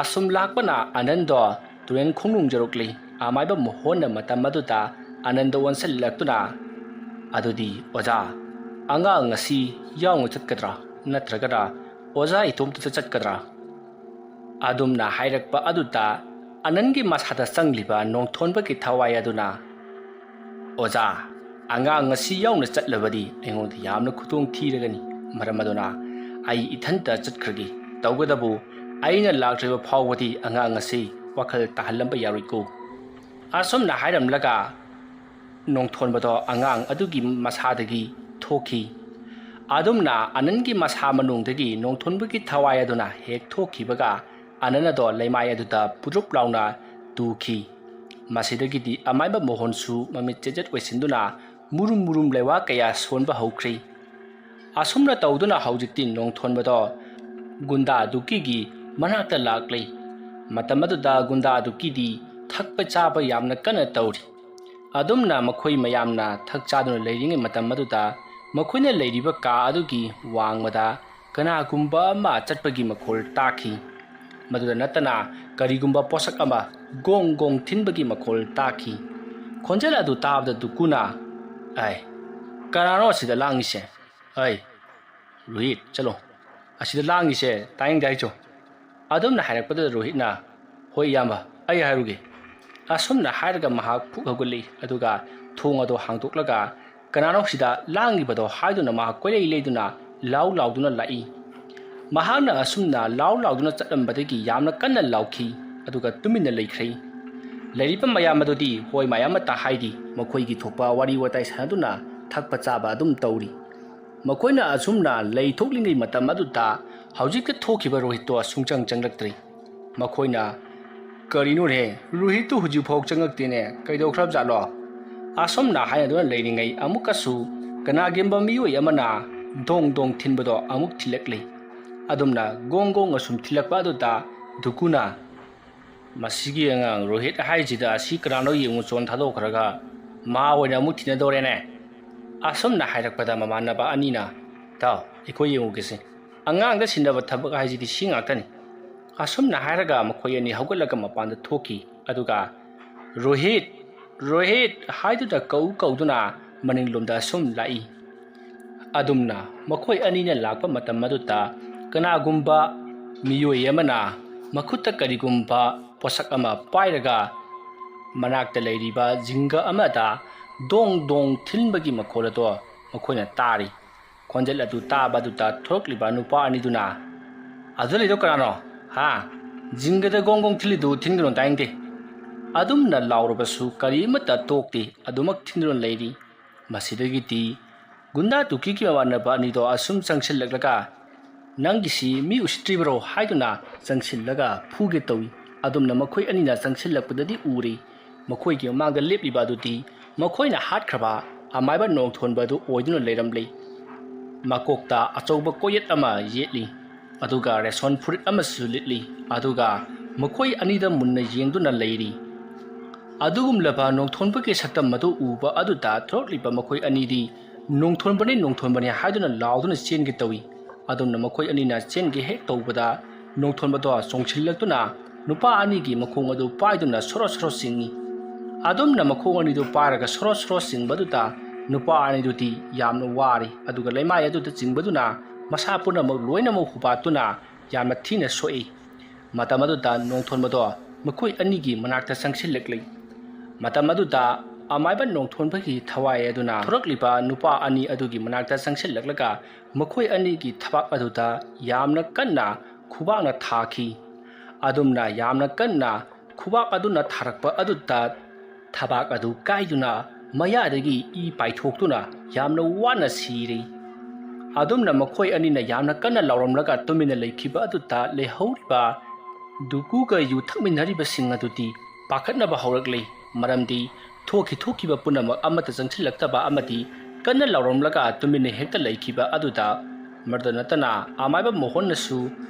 ꯑꯁꯨꯝ ꯂꯥꯛꯄꯅ ꯑꯅꯟꯗꯣ ꯇꯨꯔꯦꯟ ꯈꯣꯡꯅꯨꯡ ꯌꯧꯔꯛꯂꯤ꯫ ꯑꯃꯥꯏꯕ ꯃꯣꯍꯣꯟꯅ ꯃꯇꯝ ꯑꯗꯨꯗ ꯑꯅꯟꯗ ꯑꯣꯟꯁꯤꯜꯂꯛꯇꯨꯅ, ꯑꯗꯨꯗꯤ ꯑꯣꯖꯥ, ꯑꯉꯥꯡ ꯉꯁꯤ ꯌꯥꯎꯅ ꯆꯠꯀꯗ꯭ꯔꯥ ꯅꯠꯇ꯭ꯔꯒꯅ ꯑꯣꯖꯥ ꯏꯇꯣꯝꯇꯗ ꯆꯠꯀꯗ꯭ꯔꯥ? ꯑꯗꯨꯝꯅ ꯍꯥꯏꯔꯛꯄ ꯑꯗꯨꯗ ꯑꯅꯟꯒꯤ ꯃꯁꯥꯗ ꯆꯪꯂꯤꯕ ꯅꯣꯡꯊꯣꯟꯕꯒꯤ ꯊꯋꯥꯏ ꯑꯗꯨꯅ, ꯑꯣꯖꯥ, ꯑꯉꯥꯡ ꯉꯁꯤ ꯌꯥꯎꯅ ꯆꯠꯂꯕꯗꯤ ꯑꯩꯉꯣꯟꯗ ꯌꯥꯝꯅ ꯈꯨꯗꯣꯡ ꯊꯤꯔꯒꯅꯤ꯫ ꯃꯔꯝ ꯑꯗꯨꯅ ꯑꯩ ꯏꯊꯟꯇ ꯆꯠꯈ꯭ꯔꯒꯦ꯫ ꯇꯧꯕꯇꯕꯨ ꯑꯩꯅ ꯂꯥꯛꯇ꯭ꯔꯤꯕ ꯐꯥꯎꯕꯗꯤ ꯑꯉꯥꯡ ꯑꯁꯤ ꯋꯥꯈꯜ ꯇꯥꯍꯜꯂꯝꯕ ꯌꯥꯔꯣꯏꯀꯣ꯫ ꯑꯁꯨꯝꯅ ꯍꯥꯏꯔꯝꯂꯒ ꯅꯣꯡꯊꯣꯟꯕꯗꯣ ꯑꯉꯥꯡ ꯑꯗꯨꯒꯤ ꯃꯁꯥꯗꯒꯤ ꯊꯣꯛꯈꯤ꯫ ꯑꯗꯨꯝꯅ ꯑꯅꯟꯒꯤ ꯃꯁꯥ ꯃꯅꯨꯡꯗꯒꯤ ꯅꯣꯡꯊꯣꯟꯕꯒꯤ ꯊꯋꯥꯏ ꯑꯗꯨꯅ ꯍꯦꯛ ꯊꯣꯛꯈꯤꯕꯒ ꯑꯅꯟ ꯑꯗꯣ ꯂꯩꯃꯥꯏ ꯑꯗꯨꯗ ꯄꯨꯗ꯭ꯔꯨꯞ ꯂꯥꯎꯅ ꯇꯨꯈꯤ꯫ ꯃꯁꯤꯗꯒꯤꯗꯤ ꯑꯃꯥꯏꯕ ꯃꯣꯍꯣꯟꯁꯨ ꯃꯃꯤꯠ ꯆꯦꯖꯦꯠ ꯑꯣꯏꯁꯤꯟꯗꯨꯅ ꯃꯨꯔꯨꯝ ꯃꯨꯔꯨꯝ ꯂꯩꯋꯥ ꯀꯌꯥ ꯁꯣꯟꯕ ꯍꯧꯈ꯭ꯔꯦ꯫ ꯑꯁꯨꯝꯅ ꯇꯧꯗꯨꯅ ꯍꯧꯖꯤꯛꯇꯤ ꯅꯣꯡꯊꯣꯟꯕꯗꯣ ꯒꯨꯟꯗꯥ ꯗꯨꯀꯤꯒꯤ ꯃꯅꯥꯛꯇ ꯂꯥꯛꯂꯤ꯫ ꯃꯇꯝ ꯑꯗꯨꯗ ꯒꯨꯟꯗꯥ ꯗꯨꯀꯤꯗꯤ ꯊꯛꯄ ꯆꯥꯕ ꯌꯥꯝꯅ ꯀꯟꯅ ꯇꯧꯔꯤ꯫ ꯑꯗꯨꯝꯅ ꯃꯈꯣꯏ ꯃꯌꯥꯝꯅ ꯊꯛ ꯆꯥꯗꯨꯅ ꯂꯩꯔꯤꯉꯩ ꯃꯇꯝ ꯑꯗꯨꯗ ꯃꯈꯣꯏꯅ ꯂꯩꯔꯤꯕ ꯀꯥ ꯑꯗꯨꯒꯤ ꯋꯥꯡꯃꯗ ꯀꯅꯥꯒꯨꯝꯕ ꯑꯃ ꯆꯠꯄꯒꯤ ꯃꯈꯣꯜ ꯇꯥꯈꯤ꯫ ꯃꯗꯨꯗ ꯅꯠꯇꯅ ꯀꯔꯤꯒꯨꯝꯕ ꯄꯣꯠꯁꯛ ꯑꯃ ꯒꯣꯡ ꯒꯣꯡ ꯊꯤꯟꯕꯒꯤ ꯃꯈꯣꯜ ꯇꯥꯈꯤ꯫ ꯈꯣꯟꯖꯦꯜ ꯑꯗꯨ ꯇꯥꯕꯗ ꯗꯨꯀꯨꯅ, ꯀꯅꯥꯅꯣ ꯑꯁꯤꯗ ꯂꯥꯡꯉꯤꯁꯦ? ꯔꯣꯍꯤꯠ, ꯆꯠꯂꯣ, ꯑꯁꯤꯗ ꯂꯥꯡꯉꯤꯁꯦ ꯇꯥꯅꯤꯡꯗꯦ ꯍꯥꯏꯆꯣ꯫ ꯑꯗꯨꯝꯅ ꯍꯥꯏꯔꯛꯄꯗꯨꯗ ꯔꯣꯍꯤꯠꯅ, ꯍꯣꯏ ꯏꯌꯥꯝꯕ, ꯑꯩ ꯍꯥꯏꯔꯨꯒꯦ꯫ ꯑꯁꯨꯝꯅ ꯍꯥꯏꯔꯒ ꯃꯍꯥꯛ ꯐꯨꯛ ꯍꯧꯒꯠꯂꯤ, ꯑꯗꯨꯒ ꯊꯣꯡ ꯑꯗꯨ ꯍꯥꯡꯗꯣꯛꯂꯒ ꯀꯅꯥꯅꯣ ꯁꯤꯗ ꯂꯥꯡꯂꯤꯕꯗꯣ ꯍꯥꯏꯗꯨꯅ ꯃꯍꯥꯛ ꯀꯣꯏꯂꯩ ꯂꯩꯗꯨꯅ ꯂꯥꯎ ꯂꯥꯎꯗꯨꯅ ꯂꯥꯛꯏ꯫ ꯃꯍꯥꯛꯅ ꯑꯁꯨꯝꯅ ꯂꯥꯎ ꯂꯥꯎꯗꯨꯅ ꯆꯠꯂꯝꯕꯗꯒꯤ ꯌꯥꯝꯅ ꯀꯟꯅ ꯂꯥꯎꯈꯤ, ꯑꯗꯨꯒ ꯇꯨꯃꯤꯟꯅ ꯂꯩꯈ꯭ꯔꯦ꯫ ꯂꯩꯔꯤꯕ ꯃꯌꯥꯝ ꯑꯗꯨꯗꯤ ꯍꯣꯏ ꯃꯥꯏ ꯑꯃꯠꯇ ꯍꯥꯏꯗꯤ ꯃꯈꯣꯏꯒꯤ ꯊꯣꯛꯄ ꯋꯥꯔꯤ ꯋꯥꯇꯥꯏ ꯁꯥꯟꯅꯗꯨꯅ ꯊꯛꯄ ꯆꯥꯕ ꯑꯗꯨꯝ ꯇꯧꯔꯤ꯫ ꯃꯈꯣꯏꯅ ꯑꯁꯨꯝꯅ ꯂꯩ ꯊꯣꯛꯂꯤꯉꯩ ꯃꯇꯝ ꯑꯗꯨꯗ ꯍꯧꯖꯤꯛꯇ ꯊꯣꯛꯈꯤꯕ ꯔꯣꯍꯤꯠꯇꯣ ꯁꯨꯡꯆꯪ ꯆꯪꯂꯛꯇ꯭ꯔꯤ꯫ ꯃꯈꯣꯏꯅ, ꯀꯔꯤꯅꯣꯅꯦ, ꯔꯣꯍꯤꯠꯇꯨ ꯍꯧꯖꯤꯛꯐꯥꯎ ꯆꯪꯉꯛꯇꯦꯅꯦ, ꯀꯩꯗꯧꯈ꯭ꯔꯕꯖꯥꯠꯂꯣ? ꯑꯁꯨꯝꯅ ꯍꯥꯏꯅꯗꯨꯅ ꯂꯩꯔꯤꯉꯩ ꯑꯃꯨꯛꯀꯁꯨ ꯀꯅꯥꯒꯨꯝꯕ ꯃꯤꯑꯣꯏ ꯑꯃꯅ ꯗꯣꯡ ꯗꯣꯡ ꯊꯤꯟꯕꯗꯣ ꯑꯃꯨꯛ ꯊꯤꯜꯂꯛꯂꯤ꯫ ꯑꯗꯨꯝꯅ ꯒꯣꯡ ꯒꯣꯡ ꯑꯁꯨꯝ ꯊꯤꯜꯂꯛꯄ ꯑꯗꯨꯗ ꯗꯨꯀꯨꯅ, ꯃꯁꯤꯒꯤ ꯑꯉꯥꯡ ꯔꯣꯍꯤꯠ ꯍꯥꯏꯁꯤꯗ ꯑꯁꯤ ꯀꯅꯥꯅꯣ ꯌꯦꯡꯉꯨ ꯆꯣꯟ ꯊꯥꯗꯣꯛꯈ꯭ꯔꯒ ꯃꯥ ꯑꯣꯏꯅ ꯑꯃꯨꯛ ꯊꯤꯅꯗꯧꯔꯦꯅꯦ꯫ ꯑꯁꯨꯝꯅ ꯍꯥꯏꯔꯛꯄꯗ ꯃꯃꯥꯟꯅꯕ ꯑꯅꯤꯅ, ꯇꯥꯎ, ꯑꯩꯈꯣꯏ ꯌꯦꯡꯉꯨꯒꯦꯁꯦ, ꯑꯉꯥꯡꯗ ꯁꯤꯟꯅꯕ ꯊꯕꯛ ꯍꯥꯏꯁꯤꯗꯤ ꯁꯤ ꯉꯥꯛꯇꯅꯤ꯫ ꯑꯁꯨꯝꯅ ꯍꯥꯏꯔꯒ ꯃꯈꯣꯏ ꯑꯅꯤ ꯍꯧꯒꯠꯂꯒ ꯃꯄꯥꯟꯗ ꯊꯣꯛꯈꯤ, ꯑꯗꯨꯒ ꯔꯣꯍꯤꯠ, ꯔꯣꯍꯤꯠ ꯍꯥꯏꯗꯨꯅ ꯀꯧꯗꯨꯅ ꯃꯅꯤꯡꯂꯣꯝꯗ ꯑꯁꯨꯝ ꯂꯥꯛꯏ꯫ ꯑꯗꯨꯝꯅ ꯃꯈꯣꯏ ꯑꯅꯤꯅ ꯂꯥꯛꯄ ꯃꯇꯝ ꯑꯗꯨꯗ ꯀꯅꯥꯒꯨꯝꯕ ꯃꯤꯑꯣꯏ ꯑꯃꯅ ꯃꯈꯨꯠꯇ ꯀꯔꯤꯒꯨꯝꯕ ꯄꯣꯠꯁꯛ ꯑꯃ ꯄꯥꯏꯔꯒ ꯃꯅꯥꯛꯇ ꯂꯩꯔꯤꯕ ꯖꯤꯡꯒ ꯑꯃꯗ ꯗꯣꯡ ꯗꯣꯡ ꯊꯤꯟꯕꯒꯤ ꯃꯈꯣꯜ ꯑꯗꯣ ꯃꯈꯣꯏꯅ ꯇꯥꯔꯤ꯫ ꯈꯣꯟꯖꯦꯜ ꯑꯗꯨ ꯇꯥꯕ ꯑꯗꯨꯗ ꯊꯣꯔꯛꯂꯤꯕ ꯅꯨꯄꯥ ꯑꯅꯤꯗꯨꯅ, ꯑꯗꯨ ꯂꯩꯗꯣ ꯀꯅꯥꯅꯣ? ꯖꯤꯡꯒꯗ ꯒꯣꯡ ꯒꯣꯡ ꯊꯤꯜꯂꯤꯗꯨ ꯊꯤꯟꯒꯅꯨ ꯇꯥꯅꯤꯡꯗꯦ꯫ ꯑꯗꯨꯝꯅ ꯂꯥꯎꯔꯕꯁꯨ ꯀꯔꯤꯃꯠꯇ ꯇꯣꯛꯇꯦ, ꯑꯗꯨꯃꯛ ꯊꯤꯟꯗꯨꯅ ꯂꯩꯔꯤ꯫ ꯃꯁꯤꯗꯒꯤꯗꯤ ꯒꯨꯟꯗꯥ ꯗꯨꯀꯤꯒꯤ ꯃꯃꯥꯟꯅꯕ ꯑꯅꯤꯗꯣ ꯑꯁꯨꯝ ꯆꯪꯁꯤꯜꯂꯛꯂꯒ, ꯅꯪꯒꯤꯁꯤ ꯃꯤ ꯎꯁꯤꯠꯇ꯭ꯔꯤꯕꯔꯣ ꯍꯥꯏꯗꯨꯅ ꯆꯪꯁꯤꯜꯂꯒ ꯐꯨꯒꯦ ꯇꯧꯏ꯫ ꯑꯗꯨꯝꯅ ꯃꯈꯣꯏ ꯑꯅꯤꯅ ꯆꯪꯁꯤꯜꯂꯛꯄꯗꯗꯤ ꯎꯔꯤ ꯃꯈꯣꯏꯒꯤ ꯃꯃꯥꯡꯗ ꯂꯦꯞꯂꯤꯕ ꯑꯗꯨꯗꯤ ꯃꯈꯣꯏꯅ ꯍꯥꯠꯈ꯭ꯔꯕ ꯑꯃꯥꯏꯕ ꯅꯣꯡꯊꯣꯟꯕ ꯑꯗꯨ ꯑꯣꯏꯗꯨꯅ ꯂꯩꯔꯝꯂꯤ꯫ ꯃꯀꯣꯛꯇ ꯑꯆꯧꯕ ꯀꯣꯌꯦꯠ ꯑꯃ ꯌꯦꯠꯂꯤ, ꯑꯗꯨꯒ ꯔꯦꯁꯣꯟ ꯐꯨꯔꯤꯠ ꯑꯃꯁꯨ ꯂꯤꯠꯂꯤ, ꯑꯗꯨꯒ ꯃꯈꯣꯏ ꯑꯅꯤꯗ ꯃꯨꯟꯅ ꯌꯦꯡꯗꯨꯅ ꯂꯩꯔꯤ꯫ ꯑꯗꯨꯒꯨꯝꯂꯕ ꯅꯣꯡꯊꯣꯟꯕꯒꯤ ꯁꯛꯇꯝ ꯑꯗꯨ ꯎꯕ ꯑꯗꯨꯗ ꯊꯣꯔꯛꯂꯤꯕ ꯃꯈꯣꯏ ꯑꯅꯤꯗꯤ ꯅꯣꯡꯊꯣꯟꯕꯅꯤ ꯅꯣꯡꯊꯣꯟꯕꯅꯤ ꯍꯥꯏꯗꯨꯅ ꯂꯥꯎꯗꯨꯅ ꯆꯦꯟꯒꯦ ꯇꯧꯏ꯫ ꯑꯗꯨꯝꯅ ꯃꯈꯣꯏ ꯑꯅꯤꯅ ꯆꯦꯟꯒꯦ ꯍꯦꯛ ꯇꯧꯕꯗ ꯅꯣꯡꯊꯣꯟꯕꯗꯣ ꯆꯣꯡꯁꯤꯜꯂꯛꯇꯨꯅ ꯅꯨꯄꯥ ꯑꯅꯤꯒꯤ ꯃꯈꯣꯡ ꯑꯗꯨ ꯄꯥꯏꯗꯨꯅ ꯁꯣꯔꯣ ꯁꯣꯔꯣ ꯆꯤꯡꯏ꯫ ꯑꯗꯨꯝꯅ ꯃꯈꯣꯡ ꯑꯅꯤꯗꯨ ꯄꯥꯏꯔꯒ ꯁꯣꯔꯣ ꯁꯣꯔꯣ ꯆꯤꯡꯕꯗꯨꯗ ꯅꯨꯄꯥ ꯑꯅꯤꯗꯨꯗꯤ ꯌꯥꯝꯅ ꯋꯥꯔꯤ, ꯑꯗꯨꯒ ꯂꯩꯃꯥꯏ ꯑꯗꯨꯗ ꯆꯤꯡꯕꯗꯨꯅ ꯃꯁꯥ ꯄꯨꯝꯅꯃꯛ ꯂꯣꯏꯅꯃꯛ ꯍꯨꯄꯥꯠꯇꯨꯅ ꯌꯥꯝꯅ ꯊꯤꯅ ꯁꯣꯛꯏ꯫ ꯃꯇꯝ ꯑꯗꯨꯗ ꯅꯣꯡꯊꯣꯟꯕꯗꯣ ꯃꯈꯣꯏ ꯑꯅꯤꯒꯤ ꯃꯅꯥꯛꯇ ꯆꯪꯁꯤꯜꯂꯛꯂꯤ꯫ ꯃꯇꯝ ꯑꯗꯨꯗ ꯑꯃꯥꯏꯕ ꯅꯣꯡꯊꯣꯟꯕꯒꯤ ꯊꯋꯥꯏ ꯑꯗꯨꯅ ꯊꯣꯔꯛꯂꯤꯕ ꯅꯨꯄꯥ ꯑꯅꯤ ꯑꯗꯨꯒꯤ ꯃꯅꯥꯛꯇ ꯆꯪꯁꯤꯜꯂꯛꯂꯒ ꯃꯈꯣꯏ ꯑꯅꯤꯒꯤ ꯊꯕꯥꯛ ꯑꯗꯨꯗ ꯌꯥꯝꯅ ꯀꯟꯅ ꯈꯨꯕꯥꯛꯅ ꯊꯥꯈꯤ꯫ ꯑꯗꯨꯝꯅ ꯌꯥꯝꯅ ꯀꯟꯅ ꯈꯨꯕꯥꯛ ꯑꯗꯨꯅ ꯊꯥꯔꯛꯄ ꯑꯗꯨꯗ ꯊꯕꯥꯛ ꯑꯗꯨ ꯀꯥꯏꯗꯨꯅ ꯃꯌꯥꯗꯒꯤ ꯏ ꯄꯥꯏꯊꯣꯛꯇꯨꯅ ꯌꯥꯝꯅ ꯋꯥꯅ ꯁꯤꯔꯤ ꯑꯗꯨꯝꯅ ꯃꯈꯣꯏ ꯑꯅꯤꯅ ꯌꯥꯝꯅ ꯀꯟꯅ ꯂꯥꯎꯔꯝꯂꯒ ꯇꯨꯃꯤꯟꯅ ꯂꯩꯈꯤꯕ ꯑꯗꯨꯗ ꯂꯩꯍꯧꯔꯤꯕ ꯗꯨꯀꯨꯒ ꯌꯨ ꯊꯛꯃꯤꯟꯅꯔꯤꯕꯁꯤꯡ ꯑꯗꯨꯗꯤ ꯄꯥꯈꯠꯅꯕ ꯍꯧꯔꯛꯂꯤ ꯃꯔꯝꯗꯤ ꯊꯣꯛꯈꯤꯕ ꯄꯨꯝꯅꯃꯛ ꯑꯃꯠꯇ ꯆꯪꯁꯤꯜꯂꯛꯇꯕ ꯑꯃꯗꯤ ꯀꯟꯅ ꯂꯥꯎꯔꯝꯂꯒ ꯇꯨꯃꯤꯟꯅ ꯍꯦꯛꯇ ꯂꯩꯈꯤꯕ ꯑꯗꯨꯗ ꯃꯗꯨ ꯅꯠꯇꯅ ꯑꯃꯥꯏꯕ ꯃꯣꯍꯣꯟꯅꯁꯨ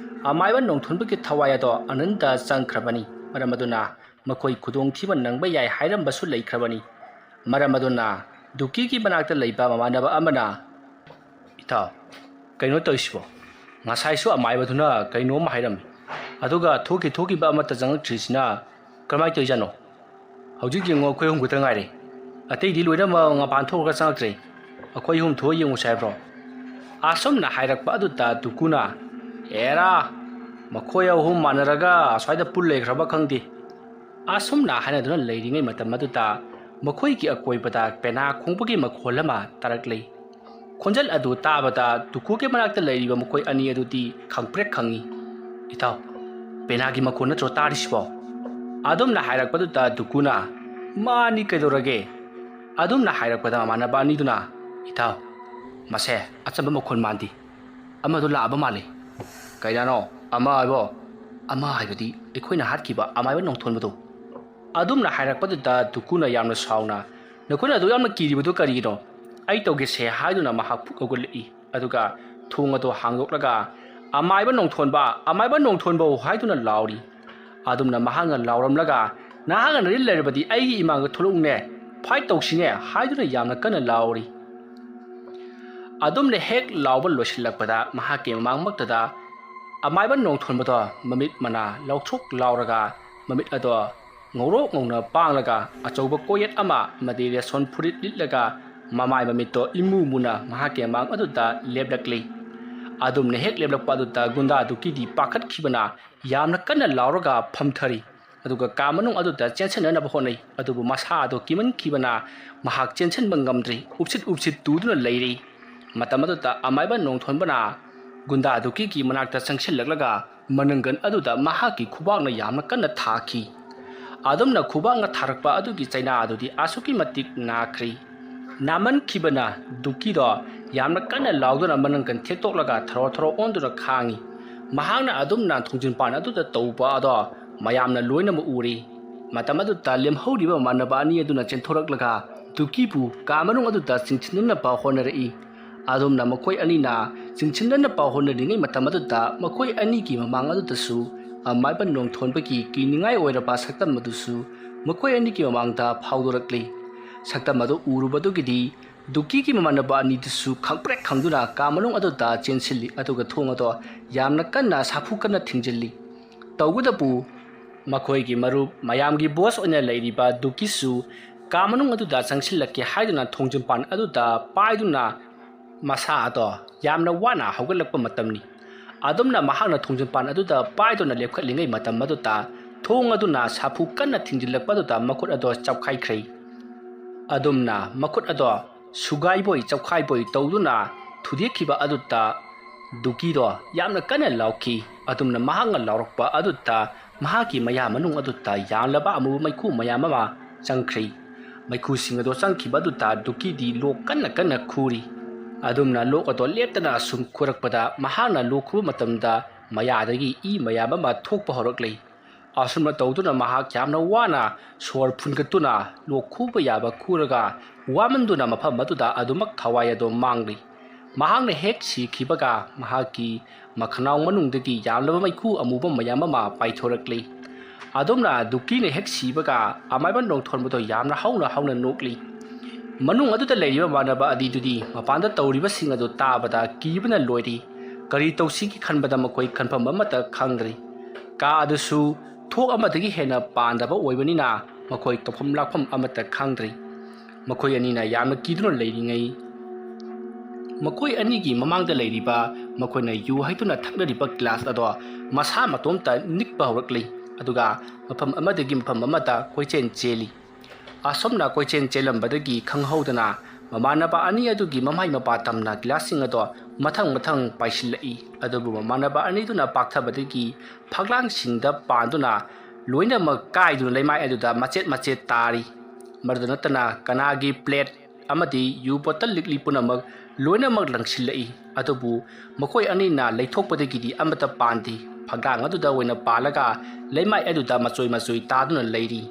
ꯑꯃꯥꯏꯕ ꯅꯣꯡꯊꯣꯟꯕꯒꯤ ꯊꯋꯥꯏ ꯑꯗꯣ ꯑꯅꯟꯗ ꯆꯪꯈ꯭ꯔꯕꯅꯤ ꯃꯔꯝ ꯑꯗꯨꯅ ꯃꯈꯣꯏ ꯈꯨꯗꯣꯡꯊꯤꯕ ꯅꯪꯕ ꯌꯥꯏ ꯍꯥꯏꯔꯝꯕꯁꯨ ꯂꯩꯈ꯭ꯔꯕꯅꯤ ꯃꯔꯝ ꯑꯗꯨꯅ ꯗꯨꯀꯤꯒꯤ ꯃꯅꯥꯛꯇ ꯂꯩꯕ ꯃꯃꯥꯟꯅꯕ ꯑꯃꯅ ꯏꯇꯥꯎ ꯀꯩꯅꯣ ꯇꯧꯏꯁꯤꯕꯣ ꯉꯁꯥꯏꯁꯨ ꯑꯃꯥꯏꯕꯗꯨꯅ ꯀꯩꯅꯣꯝ ꯍꯥꯏꯔꯝꯃꯤ ꯑꯗꯨꯒ ꯊꯣꯛꯈꯤꯕ ꯑꯃꯠꯇ ꯆꯪꯉꯛꯇ꯭ꯔꯤꯁꯤꯅ ꯀꯔꯝꯍꯥꯏꯅ ꯇꯧꯔꯤꯖꯥꯠꯅꯣ ꯍꯧꯖꯤꯛ ꯌꯦꯡꯉꯣ ꯑꯩꯈꯣꯏ ꯑꯍꯨꯝ ꯈꯛꯇ ꯉꯥꯏꯔꯦ ꯑꯇꯩꯗꯤ ꯂꯣꯏꯅꯃꯛ ꯃꯄꯥꯟ ꯊꯣꯛꯑꯒ ꯆꯪꯉꯛꯇ꯭ꯔꯦ ꯑꯩꯈꯣꯏ ꯑꯍꯨꯝ ꯊꯣꯛꯑ ꯌꯦꯡꯉꯨꯁꯦ ꯍꯥꯏꯕ꯭ꯔꯣ ꯑꯁꯨꯝꯅ ꯍꯥꯏꯔꯛꯄ ꯑꯗꯨꯗ ꯗꯨꯀꯨꯅ ꯑꯦꯔꯥ ꯃꯈꯣꯏ ꯑꯍꯨꯝ ꯃꯥꯟꯅꯔꯒ ꯑꯁ꯭ꯋꯥꯏꯗ ꯄꯨꯜ ꯂꯩꯈ꯭ꯔꯕ ꯈꯪꯗꯦ ꯑꯁꯨꯝꯅ ꯍꯥꯏꯅꯗꯨꯅ ꯂꯩꯔꯤꯉꯩ ꯃꯇꯝ ꯑꯗꯨꯗ ꯃꯈꯣꯏꯒꯤ ꯑꯀꯣꯏꯕꯗ ꯄꯦꯅꯥ ꯈꯣꯡꯕꯒꯤ ꯃꯈꯣꯜ ꯑꯃ ꯇꯥꯔꯛꯂꯤ ꯈꯣꯟꯖꯦꯜ ꯑꯗꯨ ꯇꯥꯕꯗ ꯗꯨꯀꯨꯒꯤ ꯃꯅꯥꯛꯇ ꯂꯩꯔꯤꯕ ꯃꯈꯣꯏ ꯑꯅꯤ ꯑꯗꯨꯗꯤ ꯈꯪꯄ꯭ꯔꯦꯛ ꯈꯪꯉꯤ ꯏꯇꯥꯎ ꯄꯦꯅꯥꯒꯤ ꯃꯈꯣꯜ ꯅꯠꯇ꯭ꯔꯣ ꯇꯥꯔꯤꯁꯤꯕꯣ ꯑꯗꯨꯝꯅ ꯍꯥꯏꯔꯛꯄꯗꯨꯗ ꯗꯨꯀꯨꯅ ꯃꯥꯅꯤ ꯀꯩꯗꯧꯔꯒꯦ ꯑꯗꯨꯝꯅ ꯍꯥꯏꯔꯛꯄꯗ ꯃꯃꯥꯟꯅꯕ ꯑꯅꯤꯗꯨꯅ ꯏꯇꯥꯎ ꯃꯁꯦ ꯑꯆꯝꯕ ꯃꯈꯣꯜ ꯃꯥꯟꯗꯦ ꯑꯃꯗꯣ ꯂꯥꯛꯑꯕ ꯃꯥꯜꯂꯤ ꯀꯩꯅꯣ ꯑꯃ ꯍꯥꯏꯕꯣ ꯑꯃ ꯍꯥꯏꯕꯗꯤ ꯑꯩꯈꯣꯏꯅ ꯍꯥꯠꯈꯤꯕ ꯑꯃꯥꯏꯕ ꯅꯣꯡꯊꯣꯟꯕꯗꯣ ꯑꯗꯨꯝꯅ ꯍꯥꯏꯔꯛꯄꯗꯨꯗ ꯗꯨꯀꯨꯅ ꯌꯥꯝꯅ ꯁꯥꯎꯅ ꯅꯈꯣꯏꯅ ꯑꯗꯨ ꯌꯥꯝꯅ ꯀꯤꯔꯤꯕꯗꯨ ꯀꯔꯤꯒꯤꯅꯣ ꯑꯩ ꯇꯧꯒꯦꯁꯦ ꯍꯥꯏꯗꯨꯅ ꯃꯍꯥꯛ ꯐꯨꯛ ꯍꯧꯒꯠꯂꯛꯏ ꯑꯗꯨꯒ ꯊꯣꯡ ꯑꯗꯨ ꯍꯥꯡꯗꯣꯛꯂꯒ ꯑꯃꯥꯏꯕ ꯅꯣꯡꯊꯣꯟꯕ ꯍꯥꯏꯗꯨꯅ ꯂꯥꯎꯔꯤ ꯑꯗꯨꯝꯅ ꯃꯍꯥꯛꯅ ꯂꯥꯎꯔꯝꯂꯒ ꯅꯍꯥꯛꯅ ꯅꯔꯤꯜ ꯂꯩꯔꯕꯗꯤ ꯑꯩꯒꯤ ꯏꯃꯥꯡꯗ ꯊꯣꯛꯂꯛꯎꯅꯦ ꯐꯥꯏꯠ ꯇꯧꯁꯤꯅꯦ ꯍꯥꯏꯗꯨꯅ ꯌꯥꯝꯅ ꯀꯟꯅ ꯂꯥꯎꯔꯤ ꯑꯗꯨꯝꯅ ꯍꯦꯛ ꯂꯥꯎꯕ ꯂꯣꯏꯁꯤꯜꯂꯛꯄꯗ ꯃꯍꯥꯛꯀꯤ ꯃꯃꯥꯡꯃꯛꯇꯗ ꯑꯃꯥꯏꯕ ꯅꯣꯡꯊꯣꯟꯕꯗꯣ ꯃꯃꯤꯠ ꯃꯅꯥ ꯂꯥꯎꯊꯣꯛ ꯂꯥꯎꯔꯒ ꯃꯃꯤꯠ ꯑꯗꯣ ꯉꯧꯔꯣꯛ ꯉꯧꯅ ꯄꯥꯡꯂꯒ ꯑꯆꯧꯕ ꯀꯣꯌꯦꯠ ꯑꯃ ꯑꯃꯗꯤ ꯔꯦꯁꯣꯟ ꯐꯨꯔꯤꯠ ꯂꯤꯠꯂꯒ ꯃꯃꯥꯏ ꯃꯃꯤꯠꯇꯣ ꯏꯃꯨ ꯃꯨꯅ ꯃꯍꯥꯛꯀꯤ ꯃꯃꯥꯡ ꯑꯗꯨꯗ ꯂꯦꯞꯂꯛꯂꯤ ꯑꯗꯨꯝꯅ ꯍꯦꯛ ꯂꯦꯞꯂꯛꯄ ꯑꯗꯨꯗ ꯒꯨꯟꯗꯥ ꯗꯨꯀꯤꯗꯤ ꯄꯥꯈꯠꯈꯤꯕꯅ ꯌꯥꯝꯅ ꯀꯟꯅ ꯂꯥꯎꯔꯒ ꯐꯝꯊꯔꯤ ꯑꯗꯨꯒ ꯀꯥ ꯃꯅꯨꯡ ꯑꯗꯨꯗ ꯆꯦꯟꯁꯤꯟꯅꯅꯕ ꯍꯣꯠꯅꯩ ꯑꯗꯨꯕꯨ ꯃꯁꯥ ꯑꯗꯨ ꯀꯤꯃꯟꯈꯤꯕꯅ ꯃꯍꯥꯛ ꯆꯦꯟꯁꯤꯟꯕ ꯉꯝꯗ꯭ꯔꯤ ꯎꯞꯁꯤꯠ ꯇꯨꯗꯨꯅ ꯂꯩꯔꯤ ꯃꯇꯝ ꯑꯗꯨꯗ ꯑꯃꯥꯏꯕ ꯅꯣꯡꯊꯣꯟꯕꯅ ꯒꯨꯟꯗꯥ ꯗꯨꯀꯤꯒꯤ ꯃꯅꯥꯛꯇ ꯆꯪꯁꯤꯜꯂꯛꯂꯒ ꯃꯅꯪꯒꯟ ꯑꯗꯨꯗ ꯃꯍꯥꯛꯀꯤ ꯈꯨꯕꯥꯛꯅ ꯌꯥꯝꯅ ꯀꯟꯅ ꯊꯥꯈꯤ ꯑꯗꯨꯝꯅ ꯈꯨꯕꯥꯛꯅ ꯊꯥꯔꯛꯄ ꯑꯗꯨꯒꯤ ꯆꯩꯅꯥ ꯑꯗꯨꯗꯤ ꯑꯁꯨꯛꯀꯤ ꯃꯇꯤꯛ ꯅꯥꯈ꯭ꯔꯤ ꯅꯥꯃꯟꯈꯤꯕꯅ ꯗꯨꯀꯤꯗꯣ ꯌꯥꯝꯅ ꯀꯟꯅ ꯂꯥꯎꯗꯨꯅ ꯃꯅꯪꯒꯟ ꯊꯦꯛꯇꯣꯛꯂꯒ ꯊꯔꯣ ꯑꯣꯟꯗꯨꯅ ꯈꯥꯡꯉꯤ ꯃꯍꯥꯛꯅ ꯑꯗꯨꯝꯅ ꯊꯣꯡꯖꯤꯟꯄꯥꯟ ꯑꯗꯨꯗ ꯇꯧꯕ ꯑꯗꯣ ꯃꯌꯥꯝꯅ ꯂꯣꯏꯅꯃꯛ ꯎꯔꯤ ꯃꯇꯝ ꯑꯗꯨꯗ ꯂꯦꯝꯍꯧꯔꯤꯕ ꯃꯃꯥꯟꯅꯕ ꯑꯅꯤ ꯑꯗꯨꯅ ꯆꯦꯟꯊꯣꯔꯛꯂꯒ ꯗꯨꯀꯤꯕꯨ ꯀꯥ ꯃꯅꯨꯡ ꯑꯗꯨꯗ ꯆꯤꯡꯁꯤꯟꯅꯅꯕ ꯍꯣꯠꯅꯔꯛꯏ ꯑꯗꯨꯝꯅ ꯃꯈꯣꯏ ꯑꯅꯤꯅ ꯆꯤꯡꯁꯤꯟꯅꯅꯕ ꯍꯣꯠꯅꯔꯤꯉꯩ ꯃꯇꯝ ꯑꯗꯨꯗ ꯃꯈꯣꯏ ꯑꯅꯤꯒꯤ ꯃꯃꯥꯡ ꯑꯗꯨꯗꯁꯨ ꯑꯃꯥꯏꯕ ꯅꯣꯡꯊꯣꯟꯕꯒꯤ ꯀꯤꯅꯤꯡꯉꯥꯏ ꯑꯣꯏꯔꯕ ꯁꯛꯇꯝ ꯑꯗꯨꯁꯨ ꯃꯈꯣꯏ ꯑꯅꯤꯒꯤ ꯃꯃꯥꯡꯗ ꯐꯥꯎꯗꯣꯔꯛꯂꯤ ꯁꯛꯇꯝ ꯑꯗꯨ ꯎꯔꯨꯕꯗꯨꯒꯤꯗꯤ ꯗꯨꯀꯤꯒꯤ ꯃꯃꯥꯟꯅꯕ ꯑꯅꯤꯗꯨꯁꯨ ꯈꯪꯄ꯭ꯔꯦꯛ ꯈꯪꯗꯨꯅ ꯀꯥ ꯃꯅꯨꯡ ꯑꯗꯨꯗ ꯆꯦꯟꯁꯤꯜꯂꯤ ꯑꯗꯨꯒ ꯊꯣꯡ ꯑꯗꯣ ꯌꯥꯝꯅ ꯀꯟꯅ ꯁꯥꯐꯨ ꯀꯟꯅ ꯊꯤꯡꯖꯤꯜꯂꯤ ꯇꯧꯕꯇꯕꯨ ꯃꯈꯣꯏꯒꯤ ꯃꯔꯨꯞ ꯃꯌꯥꯝꯒꯤ ꯕꯣꯁ ꯑꯣꯏꯅ ꯂꯩꯔꯤꯕ ꯗꯨꯀꯤꯁꯨ ꯀꯥ ꯃꯅꯨꯡ ꯑꯗꯨꯗ ꯆꯪꯁꯤꯜꯂꯛꯀꯦ ꯍꯥꯏꯗꯨꯅ ꯊꯣꯡꯖꯤꯟꯄꯥꯟ ꯑꯗꯨꯗ ꯄꯥꯏꯗꯨꯅ ꯃꯁꯥ ꯑꯗꯣ ꯌꯥꯝꯅ ꯋꯥꯅ ꯍꯧꯒꯠꯂꯛꯄ ꯃꯇꯝꯅꯤ ꯑꯗꯨꯝꯅ ꯃꯍꯥꯛꯅ ꯊꯣꯡꯖꯤꯟꯄꯥꯟ ꯑꯗꯨꯗ ꯄꯥꯏꯗꯨꯅ ꯂꯦꯞꯈꯠꯂꯤꯉꯩ ꯃꯇꯝ ꯑꯗꯨꯗ ꯊꯣꯡ ꯑꯗꯨꯅ ꯁꯥꯐꯨ ꯀꯟꯅ ꯊꯤꯡꯖꯤꯜꯂꯛꯄ ꯑꯗꯨꯗ ꯃꯈꯨꯠ ꯑꯗꯣ ꯆꯞꯈꯥꯏꯈ꯭ꯔꯦ ꯑꯗꯨꯝꯅ ꯃꯈꯨꯠ ꯑꯗꯣ ꯁꯨꯒꯥꯏꯕꯣꯏ ꯆꯞꯈꯥꯏꯕꯣꯏ ꯇꯧꯗꯨꯅ ꯊꯨꯗꯦꯛꯈꯤꯕ ꯑꯗꯨꯗ ꯗꯨꯀꯤꯗꯣ ꯌꯥꯝꯅ ꯀꯟꯅ ꯂꯥꯎꯈꯤ ꯑꯗꯨꯝꯅ ꯃꯍꯥꯛꯅ ꯂꯥꯎꯔꯛꯄ ꯑꯗꯨꯗ ꯃꯍꯥꯛꯀꯤ ꯃꯌꯥ ꯃꯅꯨꯡ ꯑꯗꯨꯗ ꯌꯥꯝꯂꯕ ꯑꯃꯨꯕ ꯃꯩꯈꯨ ꯃꯌꯥꯝ ꯑꯃ ꯆꯪꯈ꯭ꯔꯤ ꯃꯩꯈꯨꯁꯤꯡ ꯑꯗꯣ ꯆꯪꯈꯤꯕ ꯑꯗꯨꯗ ꯗꯨꯀꯤꯗꯤ ꯂꯣꯛ ꯀꯟꯅ ꯈꯨꯔꯤ ꯑꯗꯨꯝꯅ ꯂꯣꯛ ꯑꯗꯣ ꯂꯦꯞꯇꯅ ꯁꯨꯝ ꯈꯨꯔꯛꯄꯗ ꯃꯍꯥꯛꯅ ꯂꯣꯛ ꯈꯨꯕ ꯃꯇꯝꯗ ꯃꯌꯥꯗꯒꯤ ꯏ ꯃꯌꯥꯝ ꯑꯃ ꯊꯣꯛꯄ ꯍꯧꯔꯛꯂꯤ ꯑꯁꯨꯝꯅ ꯇꯧꯗꯨꯅ ꯃꯍꯥꯛ ꯌꯥꯝꯅ ꯋꯥꯅ ꯁꯣꯔ ꯐꯨꯟꯒꯠꯇꯨꯅ ꯂꯣꯛ ꯈꯨꯕ ꯌꯥꯕ ꯈꯨꯔꯒ ꯋꯥꯃꯟꯗꯨꯅ ꯃꯐꯝ ꯑꯗꯨꯗ ꯑꯗꯨꯃꯛ ꯊꯋꯥꯏ ꯑꯗꯣ ꯃꯥꯡꯂꯤ ꯃꯍꯥꯛꯅ ꯍꯦꯛ ꯁꯤꯈꯤꯕꯒ ꯃꯍꯥꯛꯀꯤ ꯃꯈꯅꯥꯎ ꯃꯅꯨꯡꯗꯒꯤ ꯌꯥꯝꯂꯕ ꯃꯩꯈꯨ ꯑꯃꯨꯕ ꯃꯌꯥꯝ ꯑꯃ ꯄꯥꯏꯊꯣꯔꯛꯂꯤ ꯑꯗꯨꯝꯅ ꯗꯨꯀꯤꯅ ꯍꯦꯛ ꯁꯤꯕꯒ ꯑꯃꯥꯏꯕ ꯅꯣꯡꯊꯣꯟꯕꯗꯣ ꯌꯥꯝꯅ ꯍꯧꯅ ꯅꯣꯛꯂꯤ ꯃꯅꯨꯡ ꯑꯗꯨꯗ ꯂꯩꯔꯤꯕ ꯃꯃꯥꯟꯅꯕ ꯑꯅꯤꯗꯨꯗꯤ ꯃꯄꯥꯟꯗ ꯇꯧꯔꯤꯕꯁꯤꯡ ꯑꯗꯨ ꯇꯥꯕꯗ ꯀꯤꯕꯅ ꯂꯣꯏꯔꯤ ꯀꯔꯤ ꯇꯧꯁꯤꯒꯦ ꯈꯟꯕꯗ ꯃꯈꯣꯏ ꯈꯟꯐꯝ ꯑꯃꯠꯇ ꯈꯪꯗ꯭ꯔꯤ ꯀꯥ ꯑꯗꯨꯁꯨ ꯊꯣꯛ ꯑꯃꯗꯒꯤ ꯍꯦꯟꯅ ꯄꯥꯟꯗꯕ ꯑꯣꯏꯕꯅꯤꯅ ꯃꯈꯣꯏ ꯇꯧꯐꯝ ꯂꯥꯛꯐꯝ ꯑꯃꯠꯇ ꯈꯪꯗ꯭ꯔꯤ ꯃꯈꯣꯏ ꯑꯅꯤꯅ ꯌꯥꯝꯅ ꯀꯤꯗꯨꯅ ꯂꯩꯔꯤꯉꯩ ꯃꯈꯣꯏ ꯑꯅꯤꯒꯤ ꯃꯃꯥꯡꯗ ꯂꯩꯔꯤꯕ ꯃꯈꯣꯏꯅ ꯌꯨ ꯍꯩꯗꯨꯅ ꯊꯛꯅꯔꯤꯕ ꯒ꯭ꯂꯥꯁ ꯑꯗꯣ ꯃꯁꯥ ꯃꯇꯣꯝꯇ ꯅꯤꯛꯄ ꯍꯧꯔꯛꯂꯤ ꯑꯗꯨꯒ ꯃꯐꯝ ꯑꯃꯗꯒꯤ ꯃꯐꯝ ꯑꯃꯗ ꯀꯣꯏꯆꯦꯟ ꯆꯦꯜꯂꯤ ꯑꯁꯣꯝꯅ ꯀꯣꯏꯆꯦꯟ ꯆꯦꯜꯂꯝꯕꯗꯒꯤ ꯈꯪꯍꯧꯗꯅ ꯃꯃꯥꯟꯅꯕ ꯑꯅꯤ ꯑꯗꯨꯒꯤ ꯃꯃꯥꯏ ꯃꯄꯥ ꯇꯝꯅ ꯒ꯭ꯂꯥꯁꯁꯤꯡ ꯑꯗꯣ ꯃꯊꯪ ꯄꯥꯏꯁꯤꯜꯂꯛꯏ ꯑꯗꯨꯕꯨ ꯃꯃꯥꯟꯅꯕ ꯑꯅꯤꯗꯨꯅ ꯄꯥꯛꯊꯕꯗꯒꯤ ꯐꯛꯂꯥꯡꯁꯤꯡꯗ ꯄꯥꯟꯗꯨꯅ ꯂꯣꯏꯅꯃꯛ ꯀꯥꯏꯗꯨꯅ ꯂꯩꯃꯥꯏ ꯑꯗꯨꯗ ꯃꯆꯦꯠ ꯇꯥꯔꯤ ꯃꯗꯨꯗ ꯅꯠꯇꯅ ꯀꯅꯥꯒꯤ ꯄ꯭ꯂꯦꯠ ꯑꯃꯗꯤ ꯌꯨ ꯕꯣꯇꯜ ꯂꯤꯛꯂꯤ ꯄꯨꯝꯅꯃꯛ ꯂꯣꯏꯅꯃꯛ ꯂꯪꯁꯤꯜꯂꯛꯏ ꯑꯗꯨꯕꯨ ꯃꯈꯣꯏ ꯑꯅꯤꯅ ꯂꯩꯊꯣꯛꯄꯗꯒꯤꯗꯤ ꯑꯃꯠꯇ ꯄꯥꯟꯗꯦ ꯐꯛꯂꯥꯡ ꯑꯗꯨꯗ ꯑꯣꯏꯅ ꯄꯥꯜꯂꯒ ꯂꯩꯃꯥꯏ ꯑꯗꯨꯗ ꯃꯆꯣꯏ ꯃꯆꯣꯏ ꯇꯥꯗꯨꯅ ꯂꯩꯔꯤ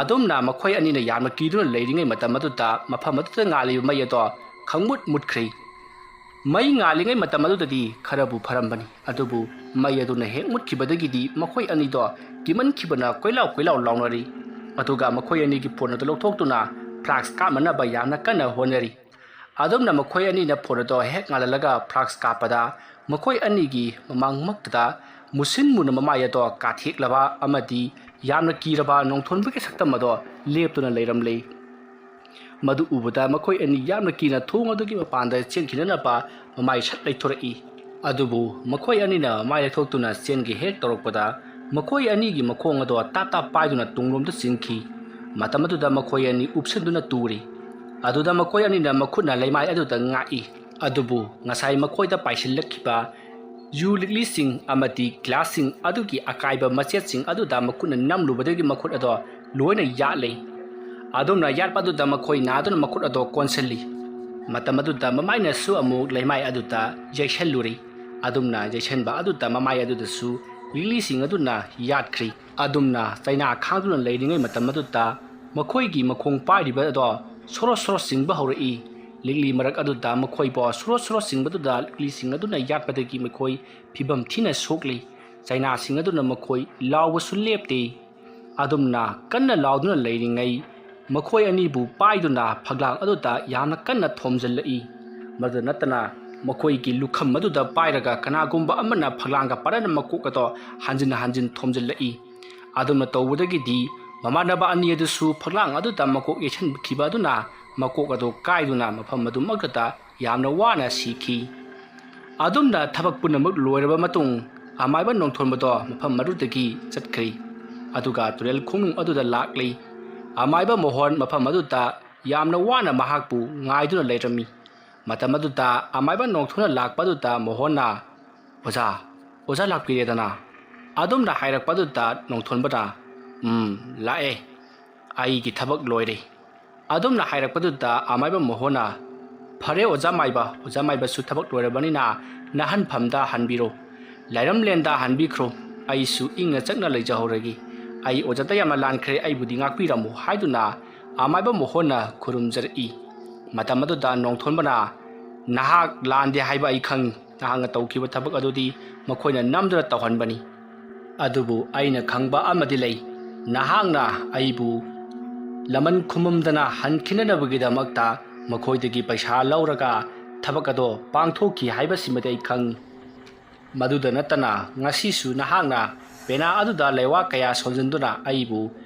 ꯑꯗꯨꯝꯅ ꯃꯈꯣꯏ ꯑꯅꯤꯅ ꯌꯥꯝꯅ ꯀꯤꯗꯨꯅ ꯂꯩꯔꯤꯉꯩ ꯃꯇꯝ ꯑꯗꯨꯗ ꯃꯐꯝ ꯑꯗꯨꯗ ꯉꯥꯜꯂꯤꯕ ꯃꯩ ꯑꯗꯣ ꯈꯪꯃꯨꯠ ꯃꯨꯠꯈ꯭ꯔꯦ ꯃꯩ ꯉꯥꯜꯂꯤꯉꯩ ꯃꯇꯝ ꯑꯗꯨꯗꯗꯤ ꯈꯔꯕꯨ ꯐꯔꯝꯕꯅꯤ ꯑꯗꯨꯕꯨ ꯃꯩ ꯑꯗꯨꯅ ꯍꯦꯛ ꯃꯨꯠꯈꯤꯕꯗꯒꯤꯗꯤ ꯃꯈꯣꯏ ꯑꯅꯤꯗꯣ ꯀꯤꯃꯟꯈꯤꯕꯅ ꯀꯣꯏꯂꯥꯎ ꯀꯣꯏꯂꯥꯎ ꯂꯥꯎꯅꯔꯤ ꯑꯗꯨꯒ ꯃꯈꯣꯏ ꯑꯅꯤꯒꯤ ꯐꯣꯟ ꯑꯗꯨ ꯂꯧꯊꯣꯛꯇꯨꯅ ꯐ꯭ꯂꯥꯛꯁ ꯀꯥꯞꯅꯅꯕ ꯌꯥꯝꯅ ꯀꯟꯅ ꯍꯣꯠꯅꯔꯤ ꯑꯗꯨꯝꯅ ꯃꯈꯣꯏ ꯑꯅꯤꯅ ꯐꯣꯟ ꯑꯗꯣ ꯍꯦꯛ ꯉꯥꯜꯍꯜꯂꯒ ꯐ꯭ꯂꯥꯛꯁ ꯀꯥꯞꯄꯗ ꯃꯈꯣꯏ ꯑꯅꯤꯒꯤ ꯃꯃꯥꯡꯃꯛꯇꯗ ꯃꯨꯁꯤꯟ ꯃꯨꯅ ꯃꯃꯥꯏ ꯑꯗꯣ ꯀꯥꯊꯦꯛꯂꯕ ꯑꯃꯗꯤ ꯌꯥꯝꯅ ꯀꯤꯔꯕ ꯅꯣꯡꯊꯣꯟꯕꯒꯤ ꯁꯛꯇꯝ ꯑꯗꯣ ꯂꯦꯞꯇꯨꯅ ꯂꯩꯔꯝꯂꯦ ꯃꯗꯨ ꯎꯕꯗ ꯃꯈꯣꯏ ꯑꯅꯤ ꯌꯥꯝꯅ ꯀꯤꯅ ꯊꯣꯡ ꯑꯗꯨꯒꯤ ꯃꯄꯥꯟꯗ ꯆꯦꯟꯈꯤꯅꯅꯕ ꯃꯃꯥꯏ ꯁꯠ ꯂꯩꯊꯣꯔꯛꯏ ꯑꯗꯨꯕꯨ ꯃꯈꯣꯏ ꯑꯅꯤꯅ ꯃꯃꯥꯏ ꯂꯩꯊꯣꯛꯇꯨꯅ ꯆꯦꯟꯒꯦ ꯍꯦꯛ ꯇꯧꯔꯛꯄꯗ ꯃꯈꯣꯏ ꯑꯅꯤꯒꯤ ꯃꯈꯣꯡ ꯑꯗꯣ ꯇꯥꯞ ꯇꯥꯞ ꯄꯥꯏꯗꯨꯅ ꯇꯨꯡꯂꯣꯝꯗ ꯆꯤꯡꯈꯤ ꯃꯇꯝ ꯑꯗꯨꯗ ꯃꯈꯣꯏ ꯑꯅꯤ ꯎꯞꯁꯤꯟꯗꯨꯅ ꯇꯨꯔꯤ ꯑꯗꯨꯗ ꯃꯈꯣꯏ ꯑꯅꯤꯅ ꯃꯈꯨꯠꯅ ꯂꯩꯃꯥꯏ ꯑꯗꯨꯗ ꯉꯥꯛꯏ ꯑꯗꯨꯕꯨ ꯉꯁꯥꯏ ꯃꯈꯣꯏꯗ ꯄꯥꯏꯁꯤꯜꯂꯛꯈꯤꯕ ꯌꯨ ꯂꯤꯛꯂꯤꯁꯤꯡ ꯑꯃꯗꯤ ꯒ꯭ꯂꯥꯁꯁꯤꯡ ꯑꯗꯨꯒꯤ ꯑꯀꯥꯏꯕ ꯃꯆꯦꯠꯁꯤꯡ ꯑꯗꯨꯗ ꯃꯈꯨꯠꯅ ꯅꯝꯂꯨꯕꯗꯒꯤ ꯃꯈꯨꯠ ꯑꯗꯣ ꯂꯣꯏꯅ ꯌꯥꯠꯂꯦ ꯑꯗꯨꯝꯅ ꯌꯥꯠꯄ ꯑꯗꯨꯗ ꯃꯈꯣꯏ ꯅꯥꯗꯨꯅ ꯃꯈꯨꯠ ꯑꯗꯣ ꯀꯣꯟꯁꯤꯜꯂꯤ ꯃꯇꯝ ꯑꯗꯨꯗ ꯃꯃꯥꯏꯅꯁꯨ ꯑꯃꯨꯛ ꯂꯩꯃꯥꯏ ꯑꯗꯨꯗ ꯌꯩꯁꯜꯂꯨꯔꯤ ꯑꯗꯨꯝꯅ ꯌꯩꯁꯟꯕ ꯑꯗꯨꯗ ꯃꯃꯥꯏ ꯑꯗꯨꯗꯁꯨ ꯂꯤꯛꯂꯤꯁꯤꯡ ꯑꯗꯨꯅ ꯌꯥꯠꯈ꯭ꯔꯤ ꯑꯗꯨꯝꯅ ꯆꯩꯅꯥ ꯈꯥꯡꯗꯨꯅ ꯂꯩꯔꯤꯉꯩ ꯃꯇꯝ ꯑꯗꯨꯗ ꯃꯈꯣꯏꯒꯤ ꯃꯈꯣꯡ ꯄꯥꯏꯔꯤꯕ ꯑꯗꯣ ꯁꯣꯔꯣ ꯁꯣꯔꯣ ꯆꯤꯡꯕ ꯍꯧꯔꯛꯏ ꯂꯤꯛꯂꯤ ꯃꯔꯛ ꯑꯗꯨꯗ ꯃꯈꯣꯏꯕꯨ ꯁꯣꯔꯣ ꯁꯣꯔꯣ ꯆꯤꯡꯕꯗꯨꯗ ꯂꯤꯛꯂꯤꯁꯤꯡ ꯑꯗꯨꯅ ꯌꯥꯠꯄꯗꯒꯤ ꯃꯈꯣꯏ ꯐꯤꯕꯝ ꯊꯤꯅ ꯁꯣꯛꯂꯤ ꯆꯩꯅꯥꯁꯤꯡ ꯑꯗꯨꯅ ꯃꯈꯣꯏ ꯂꯥꯎꯕꯁꯨ ꯂꯦꯞꯇꯦ ꯑꯗꯨꯝꯅ ꯀꯟꯅ ಲಾꯎꯗꯨꯅ ꯂꯩꯔꯤꯉꯩ ꯃꯈꯣꯏ ꯑꯅꯤꯕꯨ ꯄꯥꯏꯗꯨꯅ ꯐꯛꯂꯥꯡ ꯑꯗꯨꯗ ꯌꯥꯝꯅ ꯀꯟꯅ ꯊꯣꯝꯖꯤꯜꯂꯛꯏ ꯃꯗꯨ ꯅꯠꯇꯅ ꯃꯈꯣꯏꯒꯤ ꯂꯨꯈꯝ ꯑꯗꯨꯗ ꯄꯥꯏꯔꯒ ꯀꯅꯥꯒꯨꯝꯕ ꯑꯃꯅ ꯐꯛꯂꯥꯡꯒ ꯄꯥꯔꯅ ꯃꯀꯣꯛ ꯑꯗꯣ ꯍꯟꯖꯤꯟ ꯍꯟꯖꯤꯟ ꯊꯣꯝꯖꯤꯜꯂꯛꯏ ꯑꯗꯨꯝꯅ ꯇꯧꯕꯗꯒꯤꯗꯤ ꯃꯃꯥꯟꯅꯕ ꯑꯅꯤ ꯑꯗꯨꯁꯨ ꯐꯛꯂꯥꯡ ꯑꯗꯨꯗ ꯃꯀꯣꯛ ꯌꯩꯁꯟꯈꯤꯕ ꯑꯗꯨꯅ ꯃꯀꯣꯛ ꯑꯗꯨ ꯀꯥꯏꯗꯨꯅ ꯃꯐꯝ ꯑꯗꯨꯃꯛꯇꯗ ꯌꯥꯝꯅ ꯋꯥꯅ ꯁꯤꯈꯤ ꯑꯗꯨꯝꯅ ꯊꯕꯛ ꯄꯨꯝꯅꯃꯛ ꯂꯣꯏꯔꯕ ꯃꯇꯨꯡ ꯑꯃꯥꯏꯕ ꯅꯣꯡꯊꯣꯟꯕꯗꯣ ꯃꯐꯝ ꯑꯗꯨꯗꯒꯤ ꯆꯠꯈ꯭ꯔꯤ ꯑꯗꯨꯒ ꯇꯨꯔꯦꯜ ꯈꯣꯡꯅꯨꯡ ꯑꯗꯨꯗ ꯂꯥꯛꯂꯤ ꯑꯃꯥꯏꯕ ꯃꯣꯍꯣꯟ ꯃꯐꯝ ꯑꯗꯨꯗ ꯌꯥꯝꯅ ꯋꯥꯅ ꯃꯍꯥꯛꯄꯨ ꯉꯥꯏꯗꯨꯅ ꯂꯩꯔꯝꯃꯤ ꯃꯇꯝ ꯑꯗꯨꯗ ꯑꯃꯥꯏꯕ ꯅꯣꯡꯊꯣꯟꯅ ꯂꯥꯛꯄ ꯑꯗꯨꯗ ꯃꯣꯍꯣꯟꯅ ꯑꯣꯖꯥ ꯂꯥꯛꯄꯤꯔꯦꯗꯅ ꯑꯗꯨꯝꯅ ꯍꯥꯏꯔꯛꯄ ꯑꯗꯨꯗ ꯅꯣꯡꯊꯣꯟꯕꯅ ꯂꯥꯛꯑꯦ ꯑꯩꯒꯤ ꯊꯕꯛ ꯂꯣꯏꯔꯦ ꯑꯗꯨꯝꯅ ꯍꯥꯏꯔꯛꯄꯗꯨꯗ ꯑꯃꯥꯏꯕ ꯃꯣꯍꯣꯟꯅ ꯐꯔꯦ ꯑꯣꯖꯥ ꯃꯥꯏꯕꯁꯨ ꯊꯕꯛ ꯂꯣꯏꯔꯕꯅꯤꯅ ꯅꯍꯟꯐꯝꯗ ꯍꯟꯕꯤꯔꯣ ꯂꯥꯏꯔꯝꯂꯦꯟꯗ ꯍꯟꯕꯤꯈ꯭ꯔꯣ ꯑꯩꯁꯨ ꯏꯪꯅ ꯆꯛꯅ ꯂꯩꯖꯍꯧꯔꯒꯦ ꯑꯩ ꯑꯣꯖꯥꯗ ꯌꯥꯝꯅ ꯂꯥꯟꯈ꯭ꯔꯦ ꯑꯩꯕꯨꯗꯤ ꯉꯥꯛꯄꯤꯔꯝꯃꯨ ꯍꯥꯏꯗꯨꯅ ꯑꯃꯥꯏꯕ ꯃꯣꯍꯣꯟꯅ ꯈꯨꯔꯨꯝꯖꯔꯛꯏ ꯃꯇꯝ ꯑꯗꯨꯗ ꯅꯣꯡꯊꯣꯟꯕꯅ ꯅꯍꯥꯛ ꯂꯥꯟꯗꯦ ꯍꯥꯏꯕ ꯑꯩ ꯈꯪꯏ ꯅꯍꯥꯛꯅ ꯇꯧꯈꯤꯕ ꯊꯕꯛ ꯑꯗꯨꯗꯤ ꯃꯈꯣꯏꯅ ꯅꯝꯗꯨꯅ ꯇꯧꯍꯟꯕꯅꯤ ꯑꯗꯨꯕꯨ ꯑꯩꯅ ꯈꯪꯕ ꯑꯃꯗꯤ ꯂꯩ ꯅꯍꯥꯛꯅ ꯑꯩꯕꯨ ꯂꯃꯟ ꯈꯨꯃꯝꯗꯅ ꯍꯟꯈꯤꯅꯅꯕꯒꯤꯗꯃꯛꯇ ꯃꯈꯣꯏꯗꯒꯤ ꯄꯩꯁꯥ ꯂꯧꯔꯒ ꯊꯕꯛ ꯑꯗꯣ ꯄꯥꯡꯊꯣꯛꯈꯤ ꯍꯥꯏꯕꯁꯤꯃꯗꯤ ꯑꯩ ꯈꯪꯏ ꯃꯗꯨꯗ ꯅꯠꯇꯅ ꯉꯁꯤꯁꯨ ꯅꯍꯥꯛꯅ ꯄꯦꯅꯥ ꯑꯗꯨꯗ ꯂꯩꯋꯥ ꯀꯌꯥ ꯁꯣꯟꯖꯤꯟꯗꯨꯅ ꯑꯩꯕꯨ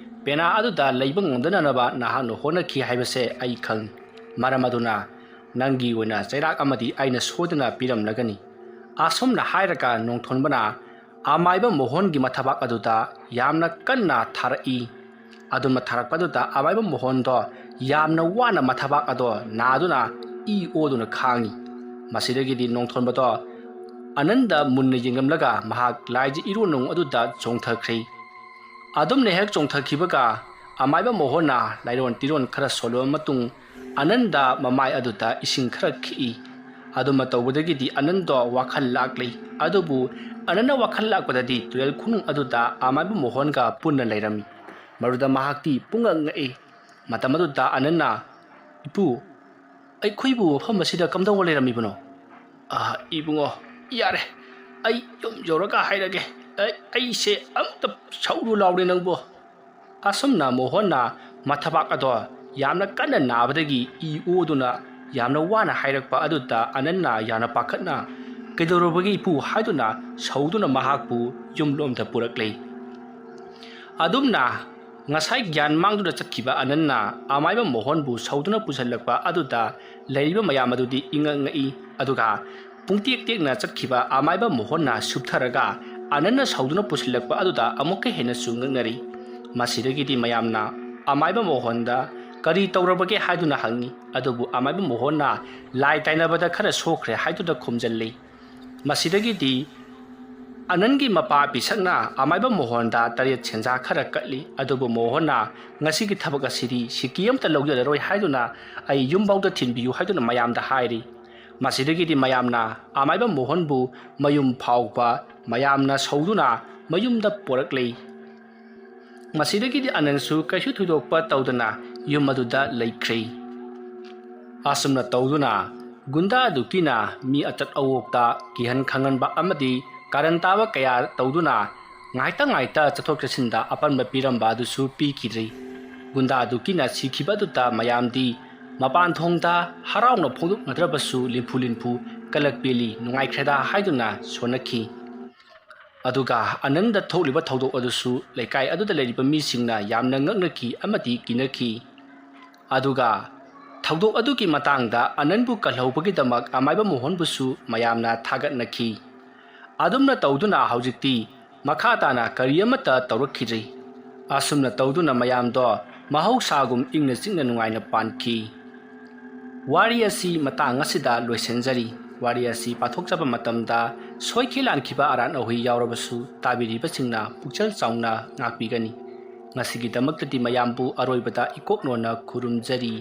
ꯄꯦꯅꯥ ꯑꯗꯨꯗ ꯂꯩꯕ ꯉꯝꯗꯅꯅꯕ ꯅꯍꯥꯛꯅ ꯍꯣꯠꯅꯈꯤ ꯍꯥꯏꯕꯁꯦ ꯑꯩ ꯈꯪꯏ ꯃꯔꯝ ꯑꯗꯨꯅ ꯅꯪꯒꯤ ꯑꯣꯏꯅ ꯆꯩꯔꯥꯛ ꯑꯃꯗꯤ ꯑꯩꯅ ꯁꯣꯏꯗꯅ ꯄꯤꯔꯝꯂꯒꯅꯤ ꯑꯁꯨꯝꯅ ꯍꯥꯏꯔꯒ ꯅꯣꯡꯊꯣꯟꯕꯅ ꯑꯃꯥꯏꯕ ꯃꯣꯍꯣꯟꯒꯤ ꯃꯊꯕꯥꯛ ꯑꯗꯨꯗ ꯌꯥꯝꯅ ꯀꯟꯅ ꯊꯥꯔꯛꯏ ꯑꯗꯨꯝꯅ ꯊꯥꯔꯛꯄꯗꯨꯗ ꯑꯃꯥꯏꯕ ꯃꯣꯍꯣꯟꯗꯣ ꯌꯥꯝꯅ ꯋꯥꯅ ꯃꯊꯕꯥꯛ ꯑꯗꯣ ꯅꯥꯗꯨꯅ ꯏ ꯑꯣꯗꯨꯅ ꯈꯥꯡꯉꯤ ꯃꯁꯤꯗꯒꯤꯗꯤ ꯅꯣꯡꯊꯣꯟꯕꯗꯣ ꯑꯅꯟꯗ ꯃꯨꯟꯅ ꯌꯦꯡꯂꯝꯂꯒ ꯃꯍꯥꯛ ꯂꯥꯏꯖ ꯏꯔꯣꯟꯅꯨꯡ ꯑꯗꯨꯗ ꯆꯣꯡꯊꯈ꯭ꯔꯤ ꯑꯗꯨꯝꯅ ꯍꯦꯛ ꯆꯣꯡꯊꯈꯤꯕꯒ ꯑꯃꯥꯏꯕ ꯃꯣꯍꯣꯟꯅ ꯂꯥꯏꯔꯣꯟ ꯇꯤꯔꯣꯟ ꯈꯔ ꯁꯣꯜꯂꯕ ꯃꯇꯨꯡ ꯑꯅꯟꯗ ꯃꯃꯥꯏ ꯑꯗꯨꯗ ꯏꯁꯤꯡ ꯈꯔ ꯈꯤꯛꯏ ꯑꯗꯨꯝꯅ ꯇꯧꯕꯗꯒꯤꯗꯤ ꯑꯅꯟꯗꯣ ꯋꯥꯈꯜ ꯂꯥꯛꯂꯤ ꯑꯗꯨꯕꯨ ꯑꯅꯟꯅ ꯋꯥꯈꯜ ꯂꯥꯛꯄꯗꯗꯤ ꯇꯨꯔꯦꯜ ꯈꯣꯡꯅꯨꯡ ꯑꯗꯨꯗ ꯑꯃꯥꯏꯕ ꯃꯣꯍꯣꯟꯒ ꯄꯨꯟꯅ ꯂꯩꯔꯝꯃꯤ ꯃꯗꯨꯗ ꯃꯍꯥꯛꯇꯤ ꯄꯨꯡꯉꯛ ꯉꯛꯏ ꯃꯇꯝ ꯑꯗꯨꯗ ꯑꯅꯟꯅ ꯏꯄꯨ ꯑꯩꯈꯣꯏꯕꯨ ꯃꯐꯝ ꯑꯁꯤꯗ ꯀꯝꯗꯧꯅ ꯂꯩꯔꯝꯃꯤꯕꯅꯣ ꯏꯕꯨꯡꯉꯣ ꯌꯥꯔꯦ ꯑꯩ ꯌꯨꯝ ꯌꯧꯔꯒ ꯍꯥꯏꯔꯒꯦ ꯑꯩꯁꯦ ꯑꯝꯇ ꯁꯧꯔꯨ ꯂꯥꯎꯔꯦ ꯅꯪꯕꯨ ꯑꯁꯨꯝꯅ ꯃꯣꯍꯣꯟꯅ ꯃꯊꯕꯥꯛ ꯑꯗꯣ ꯌꯥꯝꯅ ꯀꯟꯅ ꯅꯥꯕꯗꯒꯤ ꯏ ꯑꯣꯗꯨꯅ ꯌꯥꯝꯅ ꯋꯥꯅ ꯍꯥꯏꯔꯛꯄ ꯑꯗꯨꯗ ꯑꯅꯟꯅ ꯌꯥꯝꯅ ꯄꯥꯈꯠꯅ ꯀꯩꯗꯧꯔꯕꯒꯦ ꯏꯄꯨ ꯍꯥꯏꯗꯨꯅ ꯁꯧꯗꯨꯅ ꯃꯍꯥꯛꯄꯨ ꯌꯨꯝꯂꯣꯝꯗ ꯄꯨꯔꯛꯂꯦ ꯑꯗꯨꯝꯅ ngасai gyan mangduna chakkiba ananna amaiba mohonbu sauduna pusalakpa aduda leiriba mayam adudi ingangai aduga pungtiek tekna chakkiba amaiba mohonna subtharaga ananna sauduna pusalakpa aduda amukka hena sungnari masidagidi mayamna amaiba mohonda kari tawrabage haiduna hangi adubu amaiba mohonna lai tainabada khara sokre haiduna khumjalli masidagidi ꯑꯅꯟꯒꯤ ꯃꯄꯥ ꯄꯤꯁꯛꯅ ꯑꯃꯥꯏꯕ ꯃꯣꯍꯣꯟꯗ ꯇꯔꯦꯠ ꯁꯦꯟꯖꯥ ꯈꯔ ꯀꯠꯂꯤ ꯑꯗꯨꯕꯨ ꯃꯣꯍꯣꯟꯅ ꯉꯁꯤꯒꯤ ꯊꯕꯛ ꯑꯁꯤꯗꯤ ꯁꯤꯀꯤ ꯑꯃꯇ ꯂꯧꯖꯔꯔꯣꯏ ꯍꯥꯏꯗꯨꯅ ꯑꯩ ꯌꯨꯝꯐꯥꯎꯗ ꯊꯤꯟꯕꯤꯌꯨ ꯍꯥꯏꯗꯨꯅ ꯃꯌꯥꯝꯗ ꯍꯥꯏꯔꯤ ꯃꯁꯤꯗꯒꯤꯗꯤ ꯃꯌꯥꯝꯅ ꯑꯃꯥꯏꯕ ꯃꯣꯍꯟꯕꯨ ꯃꯌꯨꯝ ꯐꯥꯎꯕ ꯃꯌꯥꯝꯅ ꯁꯧꯗꯨꯅ ꯃꯌꯨꯝꯗ ꯄꯣꯔꯛꯂꯤ ꯃꯁꯤꯗꯒꯤꯗꯤ ꯑꯅꯟꯁꯨ ꯀꯩꯁꯨ ꯊꯣꯏꯗꯣꯛꯄ ꯇꯧꯗꯅ ꯌꯨꯝ ꯑꯗꯨꯗ ꯂꯩꯈ꯭ꯔꯦ ꯑꯁꯨꯝꯅ ꯇꯧꯗꯨꯅ ꯒꯨꯟꯗꯥ ꯑꯗꯨꯀꯤꯅ ꯃꯤ ꯑꯆꯠ ꯑꯋꯣꯛꯇ ꯀꯤꯍꯟ ꯈꯪꯍꯟꯕ ꯑꯃꯗꯤ ꯀꯥꯔꯟ ꯇꯥꯕ ꯀꯌꯥ ꯇꯧꯗꯨꯅ ꯉꯥꯏꯇ ꯆꯠꯊꯣꯛ ꯆꯠꯁꯤꯟꯗ ꯑꯄꯟꯕ ꯄꯤꯔꯝꯕ ꯑꯗꯨꯁꯨ ꯄꯤꯈꯤꯗ꯭ꯔꯤ ꯒꯨꯟꯗꯥ ꯑꯗꯨꯀꯤꯅ ꯁꯤꯈꯤꯕ ꯑꯗꯨꯗ ꯃꯌꯥꯝꯗꯤ ꯃꯄꯥꯟ ꯊꯣꯡꯗ ꯍꯔꯥꯎꯅ ꯐꯣꯡꯗꯣꯛꯅꯗ꯭ꯔꯕꯁꯨ ꯂꯤꯝꯐꯨ ꯀꯂꯛ ꯄꯦꯜꯂꯤ ꯅꯨꯡꯉꯥꯏꯈ꯭ꯔꯦꯗ ꯍꯥꯏꯗꯨꯅ ꯁꯣꯟꯅꯈꯤ ꯑꯗꯨꯒ ꯑꯅꯟꯗ ꯊꯣꯛꯂꯤꯕ ꯊꯧꯗꯣꯛ ꯑꯗꯨꯁꯨ ꯂꯩꯀꯥꯏ ꯑꯗꯨꯗ ꯂꯩꯔꯤꯕ ꯃꯤꯁꯤꯡꯅ ꯌꯥꯝꯅ ꯉꯛꯅꯈꯤ ꯑꯃꯗꯤ ꯀꯤꯅꯈꯤ ꯑꯗꯨꯒ ꯊꯧꯗꯣꯛ ꯑꯗꯨꯒꯤ ꯃꯇꯥꯡꯗ ꯑꯅꯟꯕꯨ ꯀꯜꯍꯧꯕꯒꯤꯗꯃꯛ ꯑꯃꯥꯏꯕ ꯃꯣꯍꯟꯕꯨꯁꯨ ꯃꯌꯥꯝꯅ ꯊꯥꯒꯠꯅꯈꯤ ꯑꯗꯨꯝꯅ ꯇꯧꯗꯨꯅ ꯍꯧꯖꯤꯛꯇꯤ ꯃꯈꯥ ꯇꯥꯅ ꯀꯔꯤ ꯑꯃꯠꯇ ꯇꯧꯔꯛꯈꯤꯗ꯭ꯔꯤ ꯑꯁꯨꯝꯅ ꯇꯧꯗꯨꯅ ꯃꯌꯥꯝꯗꯣ ꯃꯍꯧꯁꯥꯒꯨꯝ ꯏꯪꯅ ꯆꯤꯛꯅ ꯅꯨꯡꯉꯥꯏꯅ ꯄꯥꯟꯈꯤ ꯋꯥꯔꯤ ꯑꯁꯤ ꯃꯇꯥꯡ ꯑꯁꯤꯗ ꯂꯣꯏꯁꯤꯟꯖꯔꯤ ꯋꯥꯔꯤ ꯑꯁꯤ ꯄꯥꯊꯣꯛꯆꯕ ꯃꯇꯝꯗ ꯁꯣꯏꯈꯤ ꯂꯥꯟꯈꯤꯕ ꯑꯔꯥꯟ ꯑꯍꯣꯏ ꯌꯥꯎꯔꯕꯁꯨ ꯇꯥꯕꯤꯔꯤꯕꯁꯤꯡꯅ ꯄꯨꯛꯆꯦꯜ ꯆꯥꯎꯅ ꯉꯥꯛꯄꯤꯒꯅꯤ ꯉꯁꯤꯒꯤꯗꯃꯛꯇꯗꯤ ꯃꯌꯥꯝꯕꯨ ꯑꯔꯣꯏꯕꯗ ꯏꯀꯣꯛꯅꯣꯟꯅ ꯈꯨꯔꯨꯝꯖꯔꯤ